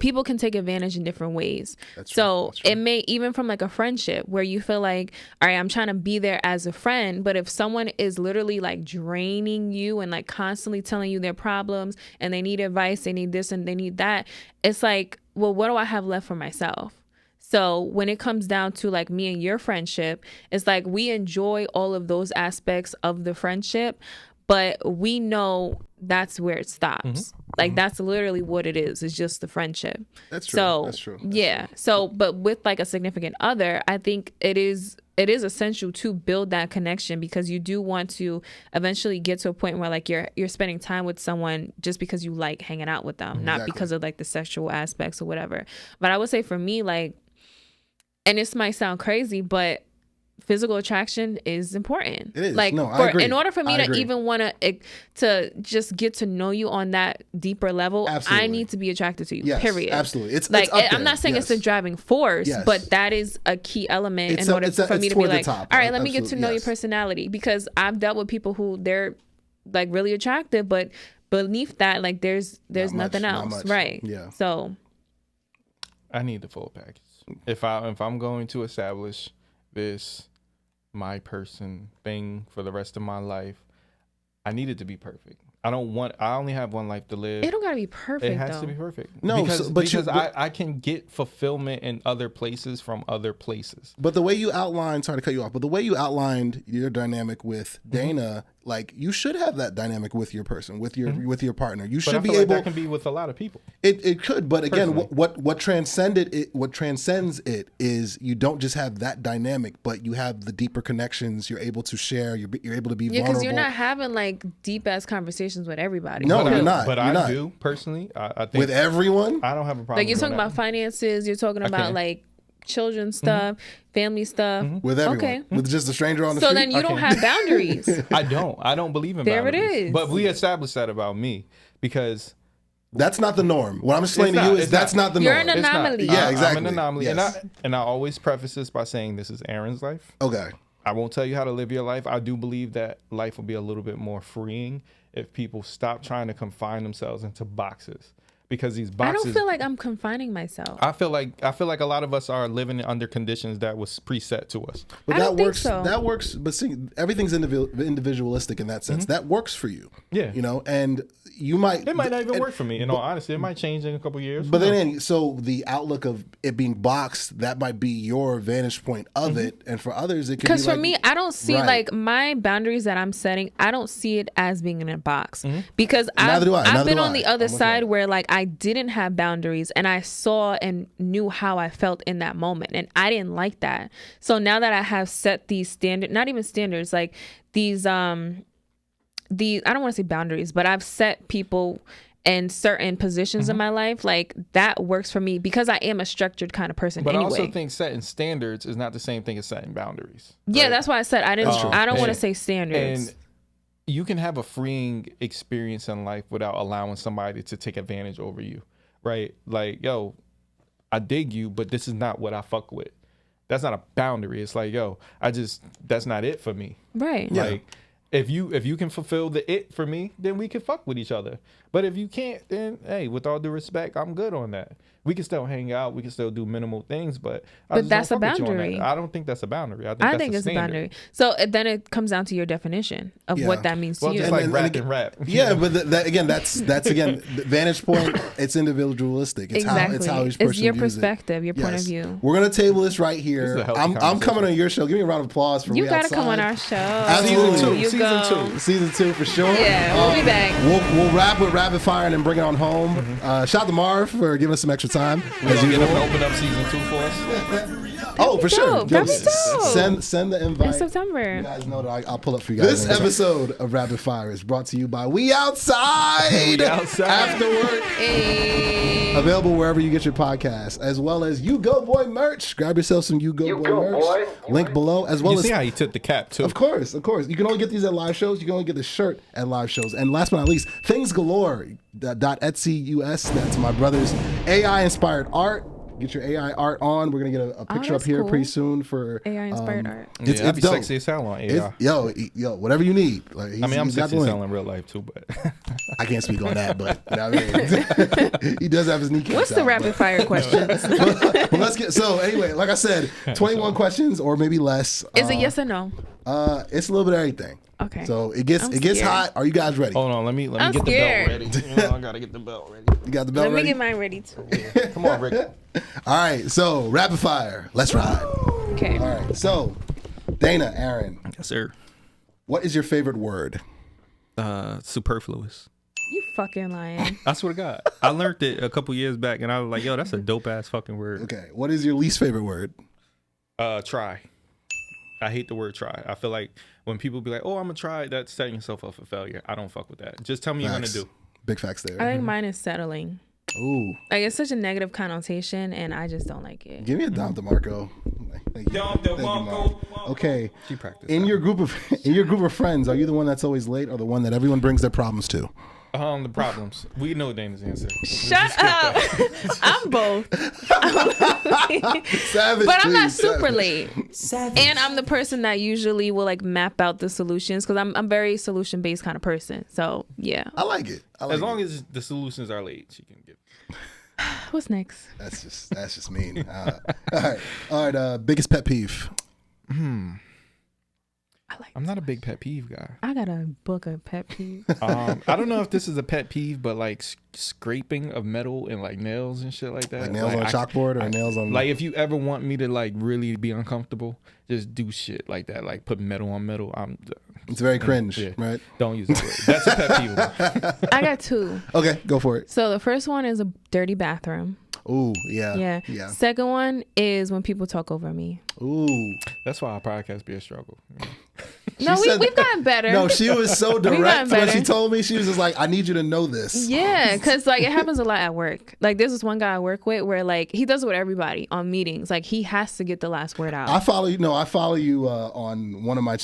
people can take advantage in different ways. So it may, even from like a friendship where you feel like, all right, I'm trying to be there as a friend, but if someone is literally like draining you and like constantly telling you their problems and they need advice, they need this and they need that, it's like, well, what do I have left for myself? So when it comes down to like me and your friendship, it's like we enjoy all of those aspects of the friendship, but we know that's where it stops. Like that's literally what it is. It's just the friendship.
That's true.
So
That's true.
yeah. So, but with like a significant other, I think it is essential to build that connection because you do want to eventually get to a point where like you're spending time with someone just because you like hanging out with them, not because of like the sexual aspects or whatever. But I would say for me, like, and this might sound crazy, but physical attraction is important.
It is.
Like,
No, I agree.
in order for me
I
to
agree.
even want to just get to know you on that deeper level,
Absolutely.
I need to be attracted to you.
Yes,
period.
absolutely. It's
like
up there.
I'm not saying it's
Yes.
a driving force,
Yes.
but that is a key element
It's
in
a-
order
it's a-
for
it's
me to be
toward the
like,
top.
all right, let me get to
Absolutely,
know your
yes.
personality, because I've dealt with people who they're like really attractive, but beneath that, like there's
Not
nothing
much, not
else,
much.
right?
Yeah.
So
I need the full package. If I'm going to establish this my person thing for the rest of my life, I need it to be perfect. I only have one life to live.
it don't gotta be perfect.
It has
though.
to be perfect.
No,
because,
so- but you-
because I can get fulfillment in other places from other places.
But the way you outlined, sorry to cut you off, but the way you outlined your dynamic with Dana, like you should have that dynamic with your person, with your partner. You
But I
should be
feel like
able.
that can be with a lot of people.
It could, but again,
Personally.
what transcends it is you don't just have that dynamic, but you have the deeper connections. You're able to share. You're able to be
Yeah,
vulnerable.
because you're not having like deep ass conversations with everybody.
No,
but
you're
I,
not.
But
You're
I
not.
do personally. I think
with everyone.
I don't have a problem.
Like you're
doing
talking
that.
about finances, you're talking about
can.
like children stuff, family stuff.
With everyone,
Okay.
with just a stranger on the
So
street.
then you don't have boundaries.
I don't believe in
There it
boundaries.
is.
But we established that about me because
That's not the norm. What I'm explaining to
not-
you is
it's
that's not the
You're
norm.
an
it's not.
anomaly.
Yeah,
I'm
exactly.
an anomaly,
Yes.
and I always preface this by saying this is Aaron's life.
Okay.
I won't tell you how to live your life. I do believe that life will be a little bit more freeing if people stop trying to confine themselves into boxes, because these
I
boxes.
don't feel like I'm confining myself.
I feel like a lot of us are living under conditions that was preset to us.
But
I
that
don't think
works.
so.
That works. But see, everything's individualistic in that sense. That works for you.
Yeah.
You know, and you might.
It might not even
and-
work for me. In all honesty, it might change in a couple years.
But
Who knows?
then, so the outlook of it being boxed, that might be your vantage point of it, and for others, it could be
Because for
like,
me, I don't see
Right.
like my boundaries that I'm setting. I don't see it as being in a box because
Neither do I.
I've
Neither
been
do
on
I.
the other
I'm with
side
you.
where like I didn't have boundaries and I saw and knew how I felt in that moment, and I didn't like that. So now that I have set these not even standards, like these I don't want to say boundaries, but I've set people and certain positions in my life, like that works for me because I am a structured kind of person
But
anyway.
I also think setting standards is not the same thing as setting boundaries.
Yeah,
right?
that's why I said I don't want to
And-
say standards.
And you can have a freeing experience in life without allowing somebody to take advantage over you, right? Like, yo, I dig you, but this is not what I fuck with. That's not a boundary. It's like, yo, that's not it for me.
Right.
Like, if you can fulfill the it for me, then we can fuck with each other. But if you can't, then hey, with all due respect, I'm good on that. We can still hang out. We can still do minimal things, but
that's a boundary.
I don't think that's a boundary. I think
it's a boundary. So then it comes down to your definition of what that means to
Well,
you.
just like rap.
Yeah, but that again, that's again the vantage point. It's individualistic. It's
exactly.
how each person
it's your
views
perspective,
it.
your point of view.
We're gonna table this right
This
here.
is a healthy
I'm coming
conversation.
on your show. Give me a round of applause for
You
We
gotta come on
Outside.
our show.
Absolutely.
You
Season 2 for sure.
Yeah, we'll be back.
We'll wrap with rapid fire and then bring it on home. Shout out to Marv for giving us some extra time.
We're
As
gonna get
usual.
them to open up season 2 for us.
Oh, for sure.
dope. That'd be dope.
Send the
In
invite.
September.
You guys know that I'll pull up for you guys. This episode of Rapid Fire is brought to you by We Outside.
We Outside.
After work.
Hey.
Available wherever you get your podcasts, as well as U-Goboy merch. Grab yourself some U-Goboy merch. Link below, as well
You
as
see how he took the cap too.
Of course. You can only get these at live shows. You can only get the shirt at live shows. And last but not least, Things Galore. .etsy.us. That's my brother's AI-inspired art. Get your AI art on. We're gonna get a picture up
that's
here
cool.
pretty soon for
AI-inspired art.
It's
it's
be
dope.
sexy as hell on AI.
Yo, whatever you need. Like,
I mean, I'm
he's got
sexy
the
as
link.
hell in real life too, but
I can't speak on that, but you know what I mean. He does have his kneecaps.
What's the
out,
rapid fire questions?
but let's get anyway. Like I said, 21 questions or maybe less.
Is it yes or no?
It's a little bit of everything.
Okay.
So it gets
I'm
scared.
scared.
Are you guys ready?
hold on, let me
I'm
get
scared.
the belt ready. You know, I gotta get the belt ready.
You got the belt
Let me
ready?
get mine ready too.
Come on, Rick.
All right. So rapid fire. Let's ride.
Okay.
All right. So Dana, Aaron,
Yes, sir.
what is your favorite word?
Superfluous.
You fucking lying.
I swear to God, I learned it a couple years back, and I was like, "Yo, that's a dope ass fucking word."
Okay. What is your least favorite word?
Try. I hate the word try. I feel like when people be like, "Oh, I'm gonna try," that's setting yourself up for failure. I don't fuck with that. Just tell me
Facts.
you're gonna do.
Big facts there.
I think mine is settling.
Ooh.
Like it's such a negative connotation, and I just don't like it.
Give me a Dom DeMarco. Thank you.
Dom
Thank you,
DeMarco.
Mark. Okay.
She practiced.
In your group of friends, are you the one that's always late or the one that everyone brings their problems to?
The problems. We know Dana's answer.
Shut up. I'm both.
Savage.
But I'm not
please,
super
savage.
late. And I'm the person that usually will like map out the solutions because I'm very solution based kind of person. So yeah.
I like it.
As long as the solutions are late, she can give.
What's next?
That's just mean. All right. Biggest pet peeve.
I like.
I'm not a big pet peeve guy.
I got a book of pet peeve.
I don't know if this is a pet peeve, but like scraping of metal and like nails and shit like that.
Like nails on a chalkboard or nails on.
Like if you ever want me to like really be uncomfortable, just do shit like that. Like put metal on metal.
It's very cringe,
Yeah.
right?
Don't use that word. That's a pet peeve. of mine.
I got two.
Okay, go for it.
So the first one is a dirty bathroom.
Ooh, yeah.
Yeah. Second one is when people talk over me.
Ooh.
That's why our podcast be a struggle.
No,
said-
we've gotten better.
No, she was so direct
gotten
when she
better.
told me. She was just like, I need you to know this.
Yeah, because like it happens a lot at work. Like there's this one guy I work with where like he does it with everybody on meetings. Like he has to get the last word out.
I follow you. No, I follow you on one of my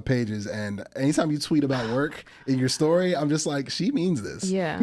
pages, and anytime you tweet about work in your story, I'm just like, she means this.
Yeah.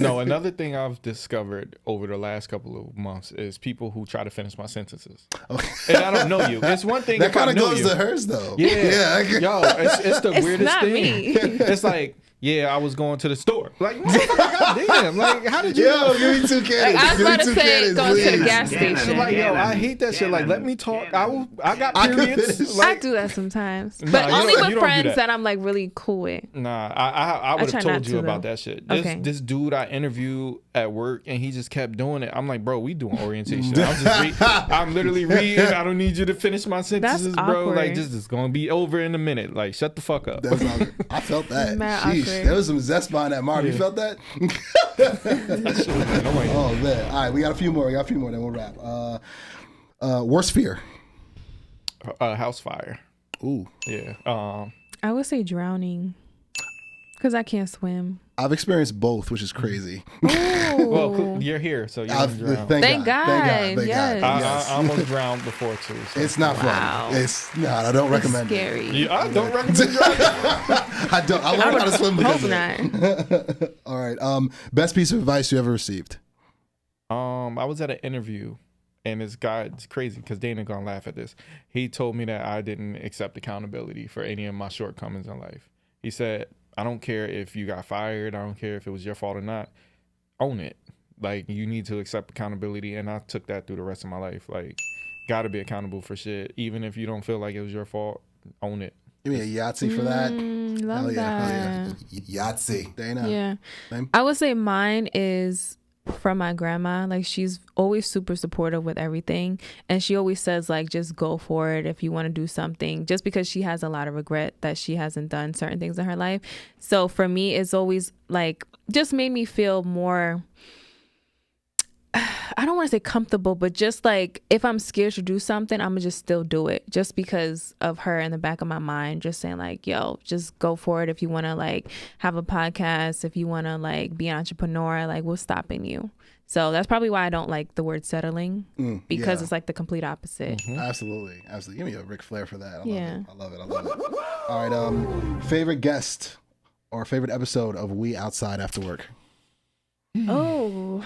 No, another thing I've discovered over the last couple of months is people who try to finish my sentences.
Okay.
And I don't know you. It's one thing
That
if I
kind of
know
goes
you.
to hers though.
Yeah.
Yeah.
Yo, it's the
It's
weirdest
not
thing.
me.
It's like, yeah, I was going to the store. Like, motherfucker, goddamn. Like, how did you know?
Yo, give me two cannons.
Like, I was
Give me
about to
two
say
cannons,
going to the
please.
gas
Cannon.
station.
Like, yo,
Cannon.
I hate that shit. Like, let me talk. I got
I could
periods.
finish.
Like,
I do that sometimes,
Nah,
but
you
only
don't-
with
you don't do
friends
that.
that I'm like really cool with.
Nah, I would
try
have
not
told you
to,
about
though.
that shit.
Okay.
This dude I interviewed at work, and he just kept doing it. I'm like, bro, we doing orientation. I'm literally reading. I don't need you to finish my sentences, bro. Like,
awkward.
this is gonna be over in a minute. Like, shut the fuck up.
That's not, I felt that.
Mad
Sheesh.
awkward.
There was some zest behind that, Marv. You felt that?
That shit was annoying.
Oh man! All right, we got a few more. Then we'll wrap. Worst fear.
House fire.
Ooh.
Yeah.
I would say drowning, because I can't swim.
I've experienced both, which is crazy.
Well, cool. You're here, so you don't drown.
Thank God.
Thank
God.
God.
Yes.
I almost drowned before too. So.
It's not
Wow.
fun. I don't recommend
Scary.
Yeah, I don't recommend drowning.
I don't. I learned how to swim because
Hope
of
not.
it. All right. Best piece of advice you ever received?
I was at an interview, and this guy, it's crazy because Dana gonna laugh at this. He told me that I didn't accept accountability for any of my shortcomings in life. He said, I don't care if you got fired. I don't care if it was your fault or not. Own it. Like, you need to accept accountability. And I took that through the rest of my life. Like, got to be accountable for shit. Even if you don't feel like it was your fault, own it.
Give me a Yahtzee for that.
Love
Hell yeah.
that.
Yahtzee. Dana.
Yeah.
Same?
I would say mine is from my grandma. Like, she's always super supportive with everything, and she always says, like, just go for it if you want to do something, just because she has a lot of regret that she hasn't done certain things in her life. So for me, it's always like just made me feel more, I don't want to say comfortable, but just like if I'm scared to do something, I'm gonna just still do it, just because of her in the back of my mind, just saying like, yo, just go for it. If you want to like have a podcast, if you want to like be an entrepreneur, like, what's stopping you? So that's probably why I don't like the word settling, because it's like the complete opposite.
Absolutely. Give me a Ric Flair for that. I love it. All right. Favorite guest or favorite episode of We Outside After Work?
Oh,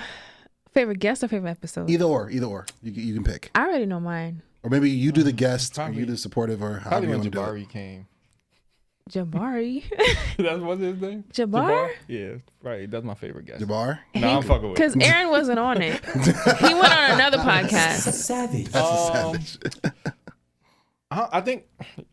favorite guest or favorite episode?
Either or. You can pick.
I already know mine.
Or maybe you do the guest,
probably-
or you do supportive, or however
Probably
you
when
want to do it.
Jabari came.
Jabari.
That was his name?
Jabbar?
Yeah, right. That's my favorite guy.
Jabbar?
No, I'm fucking with
Because
it.
Aaron wasn't on it. He went on another podcast.
Savage.
That's a savage.
I think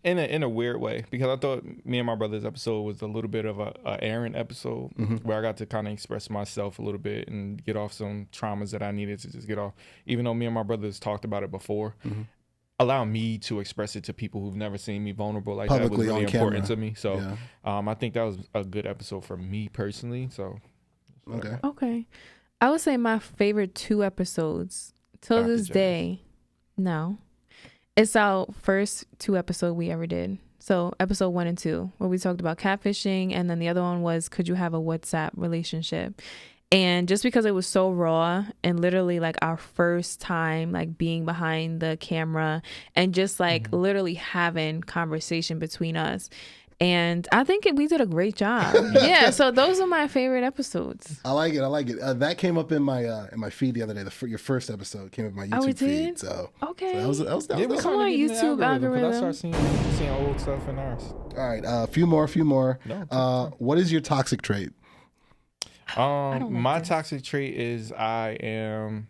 in a weird way, because I thought me and my brother's episode was a little bit of a Aaron episode where I got to kind of express myself a little bit and get off some traumas that I needed to just get off. Even though me and my brothers talked about it before, allow me to express it to people who've never seen me vulnerable like
Publicly
that was really
on
important
camera.
to me. So
Yeah.
I think that was a good episode for me personally. So
Okay.
Okay. I would say my favorite 2 episodes till
Dr.
this
Jones.
day. No. It's our first 2 episode we ever did. So episode 1 and 2, where we talked about catfishing, and then the other one was, could you have a WhatsApp relationship? And just because it was so raw and literally like our first time like being behind the camera and just like literally having conversation between us. And I think we did a great job. Yeah, so those are my favorite episodes.
I like it. That came up in my feed the other day. Your first episode came up in my YouTube
Oh, it
feed.
did?
So
Okay.
that was
yeah, we
Come
started
on,
getting the
YouTube
'cause
algorithm.
I started seeing old stuff in ours.
all right. A few more.
No,
What is your toxic trait?
don't like
My
this.
toxic trait is I am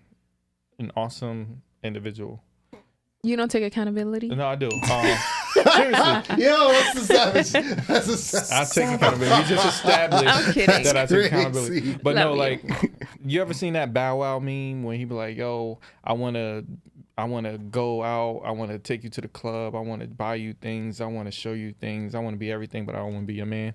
an awesome individual.
You don't take accountability?
No, I do. Seriously,
Yo, what's the savage? That's a
I
savage.
take accountability. We just established
I'm kidding.
that I take
Crazy.
accountability. But no,
Love you.
like, you ever seen that Bow Wow meme when he be like, "Yo, I wanna go out. I wanna take you to the club. I wanna buy you things. I wanna show you things. I wanna be everything, but I don't wanna be your man."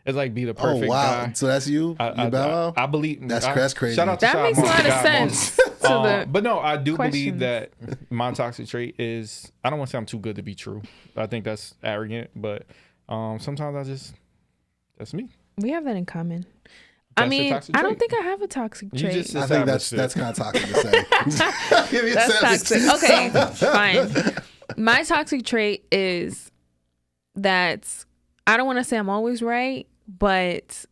It's like be the
Oh
perfect
wow!
guy.
So that's you. You Bow Wow?
I believe
That's crazy.
Shout out to
That
Shy
makes a
Monkey
lot of
God
sense
Monkey.
to the
But no, I do
questions.
believe that my toxic trait is, I don't want to say I'm too good to be true. I think that's arrogant, but sometimes that's me.
We have that in common.
That's
I mean,
your toxic
I don't
trait.
think I have a toxic
You
trait.
just
I think that's
established
kind of toxic to say. Give me a
That's
savage.
toxic. Okay, fine. My toxic trait is that I don't want to say I'm always right, but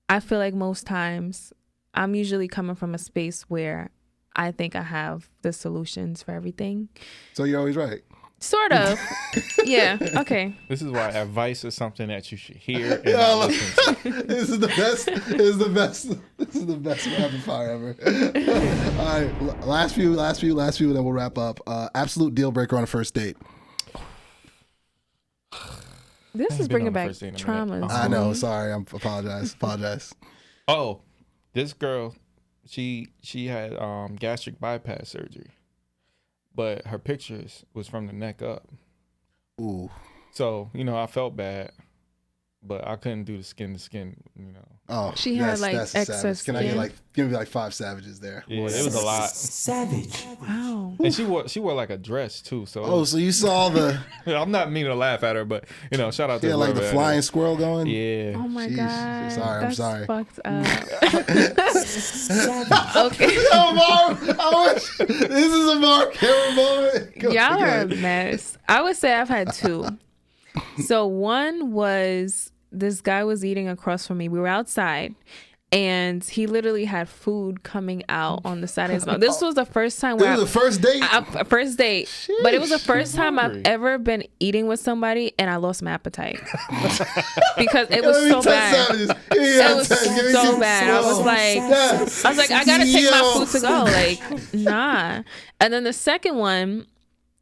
I feel like most times I'm usually coming from a space where I think I have the solutions for everything.
So you're always right.
Sort of. Yeah. Okay.
This is why advice is something that you should hear and
Yeah,
not
look.
listen to.
This is the best. This is the best rapid fire ever. All right, last few, then we'll wrap up. Absolute deal breaker on a first date.
This
ain't
is
been
bringing
on the
back
first date in a
traumas.
minute.
I know. Sorry, I'm apologize.
Oh, this girl, she had gastric bypass surgery, but her pictures was from the neck up.
Ooh.
So I felt bad. but I couldn't do the skin to skin.
Oh,
She had, like,
that's a
excess
savage. Can I
skin.
give me like 5 savages there?
Yeah, it was a lot.
Savage.
Wow.
And she wore like a dress too. So
Oh, so you saw the
I'm not meaning to laugh at her, but shout out to
like
whoever
the
that
flying
is.
squirrel going?
Yeah.
Oh my
Jeez.
god.
Sorry, I'm
That's
sorry.
Fucked up. Okay.
Yo, Marv, this is a Marv camera moment. Go
Y'all are a
ahead.
mess. I would say I've had 2. So one was this guy was eating across from me. We were outside and he literally had food coming out on the side of his mouth. This was the first time
This was the first date.
first date. But it was the first time I've
hungry.
ever been eating with somebody and I lost my appetite. Because it was
Give me
so
10
bad.
savages. Give me
It was
10. Give me
so
10.
bad. I was like, I gotta take my food to go. Like, nah. And then the second one,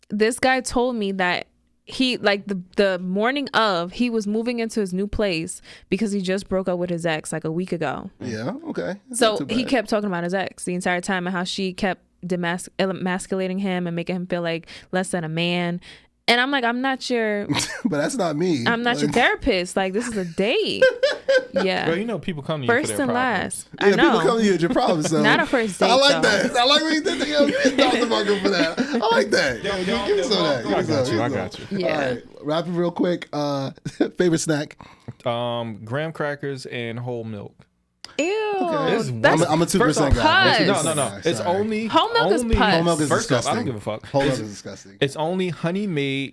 this guy told me that he, like, the morning of, he was moving into his new place because he just broke up with his ex like a week ago.
Yeah, okay. That's
So
not too
he
bad.
kept talking about his ex the entire time and how she kept emasculating him and making him feel like less than a man. And I'm like, I'm not your
But that's not me.
your therapist. Like, this is a date. Yeah.
Bro, people come to you for
First
their
and
problems.
last. I
Yeah, people
know.
come to you with your problems. So.
Not a first date,
I like
though.
that. I like what you did. Yo, you didn't talk about him for that. I like that. Yo, give me some of that. Give me some.
I got you.
Yeah.
All right, wrap it real quick. Favorite snack?
Graham crackers and whole milk.
Ew.
It's
That's
I'm a 2% guy.
pus.
No.
Sorry.
It's only
Whole milk is pus.
Whole milk is
First off,
disgusting.
I don't give a fuck.
Whole milk is disgusting.
It's only honey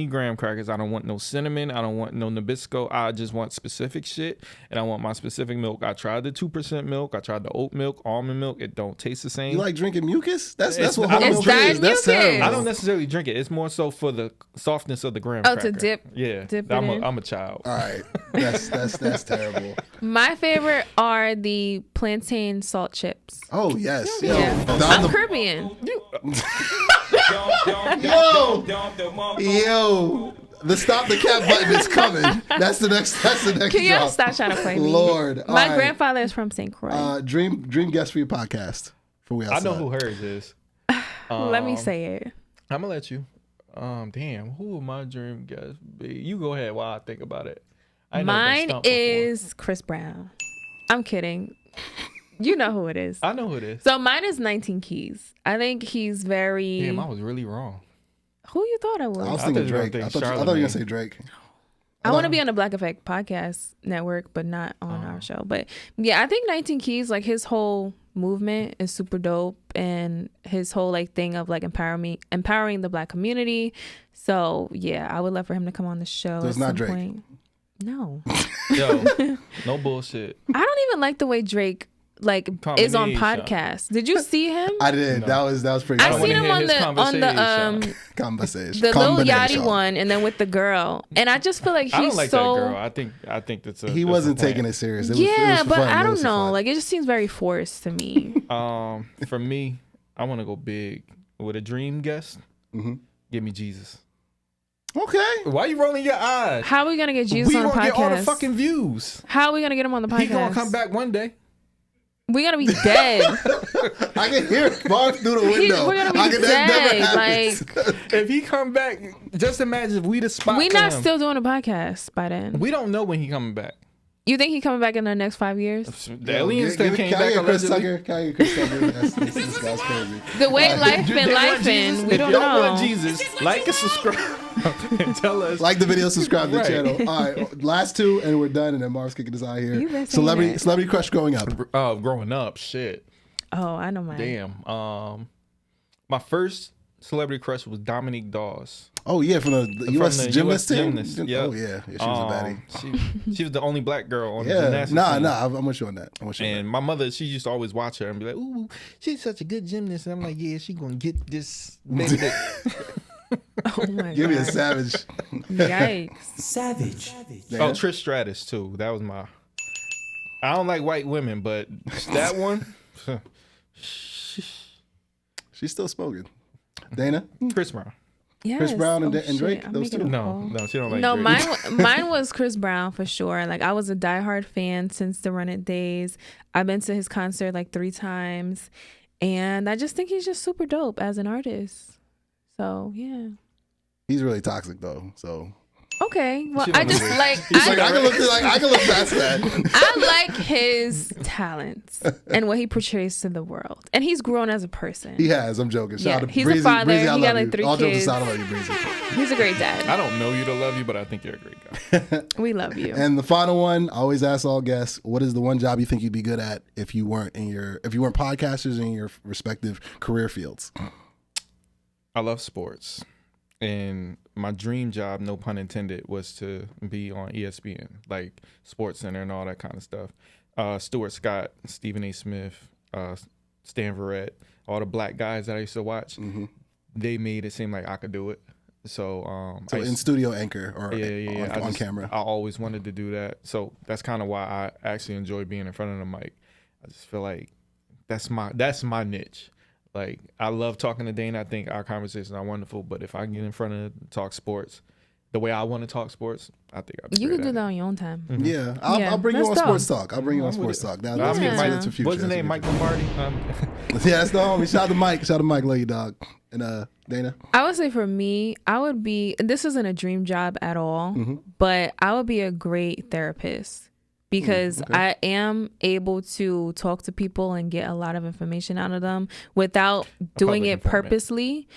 graham crackers. I don't want no cinnamon. I don't want no Nabisco. I just want specific shit, and I want my specific milk. I tried the 2% milk. I tried the oat milk, almond milk. It don't taste the same.
You like drinking mucus? That's
It's-
what
I
whole
don't
milk
drink-
is. That's
It's dyed
terrible.
mucus.
I don't necessarily drink it. It's more so for the softness of the graham
Oh,
cracker.
to dip
Yeah,
it
I'm
in?
a child.
All right, that's terrible.
My favorite are the plantain salt chips.
Oh yes, yo,
Yeah.
down
I'm
the-
Caribbean.
yo, the stop the cap button is coming. That's the next.
Can y'all
drop.
stop trying to play me?
Lord,
My
all right.
grandfather is from St. Croix.
Dream guest for your podcast. For we
I
outside.
know who hers is.
Let me say it.
I'm gonna let you. Damn, who would my dream guest be? You go ahead while I think about it. I ain't never been
Mine
stumped before.
is Chris Brown. I'm kidding. You know who it is.
I know who it is.
So mine is 19 Keys. I think he's very.
Damn, I was really wrong.
Who you thought I was?
I was
I
thinking
thought you were
Drake.
thinking
I thought you were gonna
Charlamagne.
say Drake.
I want to be on the Black Effect podcast network, but not on our show. But yeah, I think 19 Keys, like his whole movement is super dope, and his whole like thing of like empowering the Black community. So yeah, I would love for him to come on the show.
So it's
at
not
some
Drake.
point. No,
Yo, no bullshit.
I don't even like the way Drake like is on
Combination.
podcasts. Did you see him?
I did. That was pretty.
I
wanna
seen him
hear
on
his
the
conversation.
Conversation.
the Lil
Combination.
Yachty one, and then with the girl, and I just feel like he's
I don't like
so.
that girl. I think that's a.
He wasn't taking it serious. It was,
Yeah,
it was for
but
fun.
I
It was
don't
for
know.
fun.
Like it just seems very forced to me.
For me, I want to go big with a dream guest.
Mm-hmm.
Give me Jesus.
Okay.
Why you rolling your eyes?
How are we gonna get Jesus
we
on the
gonna
podcast?
get all the fucking views.
How are we gonna get him on the podcast?
He gonna come back one day.
We're gonna be dead.
I can hear Marv through the window.
We're gonna be
I can, that never
dead.
happens.
Like
If he come back, just imagine if we the spot.
we
for
not
him.
still doing a podcast by then.
We don't know when he coming back.
You think he coming back in the next 5 years?
The aliens that came
Can I
back
get Chris
allegedly.
Tucker? Can I get Chris Tucker? This guy's crazy.
The way life been
If y'all want
life
Jesus-
in, we
if
don't
y'all
know.
want Jesus, like and subscribe and tell us.
Like the video, subscribe to the
Right.
channel. All right, last two, and we're done. And then Marv's kicking us out
You
here.
been saying that.
Celebrity crush growing up.
Growing up, shit.
Oh, I know mine.
Damn. My first celebrity crush was Dominique Dawes.
Oh yeah, from the U.S.
the
gymnast
US
team.
gymnast, yeah.
Oh yeah, she was a baddie.
She was the only black girl on the
Yeah,
gymnastics team.
I'm with you on that. I'm with you on
And my mother, she used to always watch her and be like, "Ooh, she's such a good gymnast." And I'm like, "Yeah, she gonna get this baby."
Oh my
that. Give me a
god.
savage.
Yikes.
Savage.
Oh, Trish Stratus too. That was my. I don't like white women, but that one,
She's still smoking. Dana,
Chris Brown.
Yes.
Chris Brown and
Oh,
Drake,
shit. I'm
those
making
two?
a
No,
call.
no, she don't like.
No,
Drake.
mine was Chris Brown for sure. Like I was a diehard fan since the Run It days. I've been to his concert like 3 times, and I just think he's just super dope as an artist. So yeah,
he's really toxic though. So
Okay. Well,
She
I
don't
just
know.
like
He's like, I can look past that.
I like his talents and what he portrays to the world, and he's grown as a person.
He has. I'm joking. Shout out to
he's
Breezy.
a father.
Breezy, I
He
love
got like
you.
3
All jokes
kids.
aside, I love you, Breezy.
He's a great dad.
I don't know you to love you, but I think you're a great guy.
We love you.
And the final one, I always ask all guests, what is the one job you think you'd be good at if you weren't podcasters in your respective career fields?
I love sports. And my dream job, no pun intended, was to be on ESPN, like Sports Center and all that kind of stuff. Stuart Scott, Stephen A. Smith, Stan Verrett, all the black guys that I used to watch, they made it seem like I could do it. So
in studio anchor or on camera.
I always wanted to do that. So that's kind of why I actually enjoy being in front of the mic. I just feel like that's my niche. Like, I love talking to Dana. I think our conversations are wonderful. But if I get in front of talk sports, the way I want to talk sports, I think I'll be
You
great
can do
at
that
it.
on your own time.
Yeah, I'll bring you on
that's
sports
dope.
talk. I'll bring you on sports talk.
I
That's
mean,
that's the future.
what's his
That's the
name? Mike
future.
Lombardi?
Yeah, that's the homie. Shout out to Mike. Shout out to Mike. Love you, dog. And Dana.
I would say for me, I would be, and this isn't a dream job at all, but I would be a great therapist because I am able to talk to people and get a lot of information out of them without doing
public
it
informant.
purposely.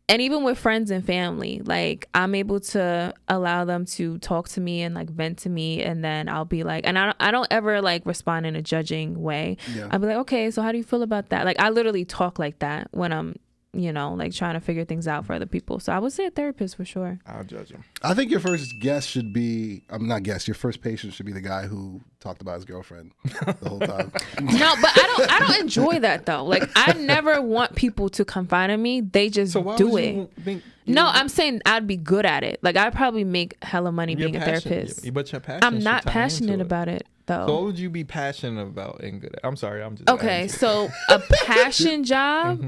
And even with friends and family, like I'm able to allow them to talk to me and like vent to me, and then I'll be like, and I don't ever like respond in a judging way.
Yeah.
I'll be like, okay, so how do you feel about that? Like I literally talk like that when I'm, like trying to figure things out for other people. So I would say a therapist for sure.
I'll judge him.
I think your first guest should be, your first patient should be the guy who talked about his girlfriend the whole time.
No, but I don't enjoy that though. Like I never want people to confide in me. They just
So why
do
would
it.
you think
No, I'm saying I'd be good at it. Like I'd probably make hella money being a therapist.
But your passion
I'm
should
not
tie
passionate
into it.
about it though.
So what would you be passionate about and good at? I'm sorry, I'm just
Okay,
asking.
so a passion job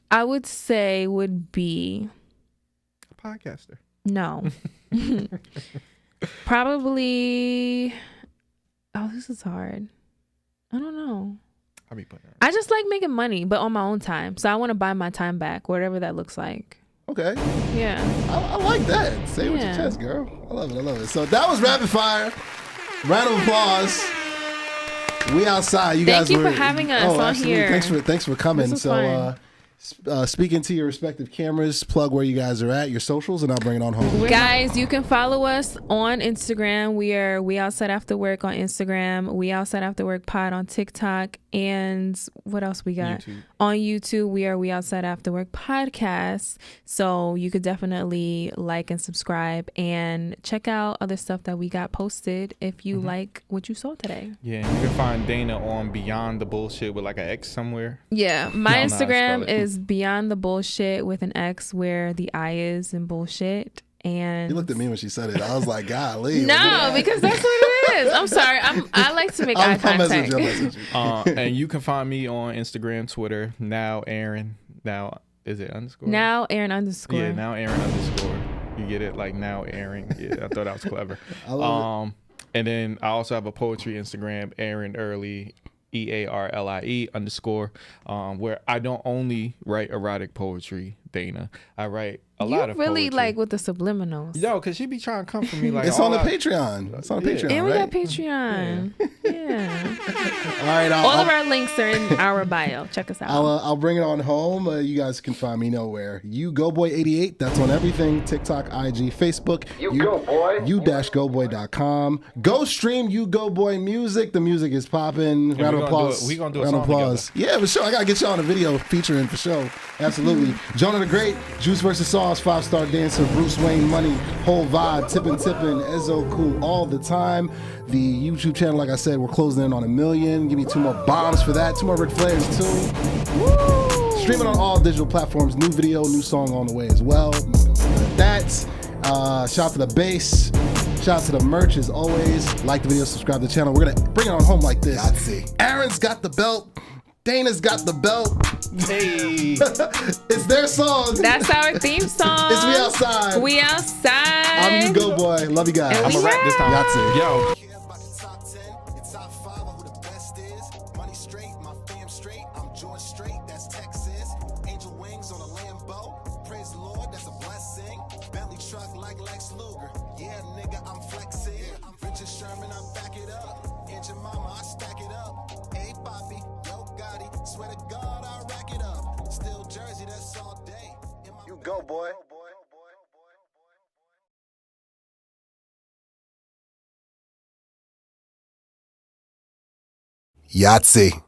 I would say would be
Podcaster.
no. Probably this is hard. I don't know.
I'll be putting that.
I just like making money, but on my own time. So I want to buy my time back, whatever that looks like.
Okay.
Yeah.
I like that. Say it with your
Yeah.
chest, girl. I love it. So that was Rapid Fire. Round of applause. We outside. You
Thank
guys
you
were,
for having us on
absolutely.
here.
Thanks for coming.
This was
So
fun.
speaking to your respective cameras, plug where you guys are at, your socials, and I'll bring it on home.
Guys, you can follow us on Instagram. We are We Outside After Work on Instagram. We Outside After Work Pod on TikTok. And what else we got?
YouTube.
On YouTube, we are We Outside After Work Podcast. So you could definitely like and subscribe and check out other stuff that we got posted if you like what you saw today.
Yeah, and you can find Dana on Beyond the Bullshit with like an X somewhere.
Yeah, my
I don't know how to
Instagram
spell it.
is Beyond the Bullshit with an X where the I is in bullshit. And
You looked at me when she said it. I was like, golly.
no, because that's what it is. I'm sorry. I like to make eye
I'm messing
contact.
with you.
And you can find me on Instagram, Twitter. Now Aaron. Now is it underscore?
Now Aaron underscore.
Yeah, now Aaron underscore. You get it? Like now Aaron. Yeah, I thought that was clever.
I love
And then I also have a poetry Instagram, Aaron Early, EARLIE _ where I don't only write erotic poetry, Dana. I write a lot
You
of
really
poetry.
like with the subliminals.
Yo, cause she be trying to come for me like
It's
all
on the
I-
Patreon. It's on the
Yeah.
Patreon,
And we
right?
got Patreon. Yeah.
All right.
All of our links are in our bio. Check us out.
I'll bring it on home. You guys can find me nowhere. U-Goboy88. That's on everything. TikTok, IG, Facebook.
You go, boy.
U-Goboy.com. Go stream U-Goboy music. The music is popping.
we
Round of
gonna
applause.
we gonna do a
Round of
song
applause. Yeah, for sure. I got to get y'all on a video featuring for sure. Absolutely. Jonah the Great, Juice vs. Sauce, 5-star dancer, Bruce Wayne, Money, Whole Vibe, Tippin' Ezzo Cool all the time. The YouTube channel, like I said, we're closing in on 1 million. Give me 2 more bombs for that. 2 more Ric Flairs too. Streaming on all digital platforms. New video, new song on the way as well. That's shout out to the bass. Shout out to the merch as always. Like the video, subscribe to the channel. We're gonna bring it on home like this. Aaron's got the belt. Dana's got the belt.
Hey.
It's their song.
That's our theme song.
It's We Outside.
We outside.
I'm U-Goboy. Love you guys.
And we
I'm a rap this time.
Yahtzee.
Yo.
Care about the top 10, it's top 5 of who the best is. Money straight, my fam straight, I'm George straight, that's Texas. Angel wings on a Lambo, Praise the Lord, that's a blessing. Bentley truck like Lex Luger. Yeah, nigga, I'm flexing. I'm Richard Sherman, I back it up. Aunt your mama, I stack it up. Hey, Poppy, yo, Gotti. Swear to God, I rack it up. Still Jersey, that's all day.
You go, boy.
Yahtzee.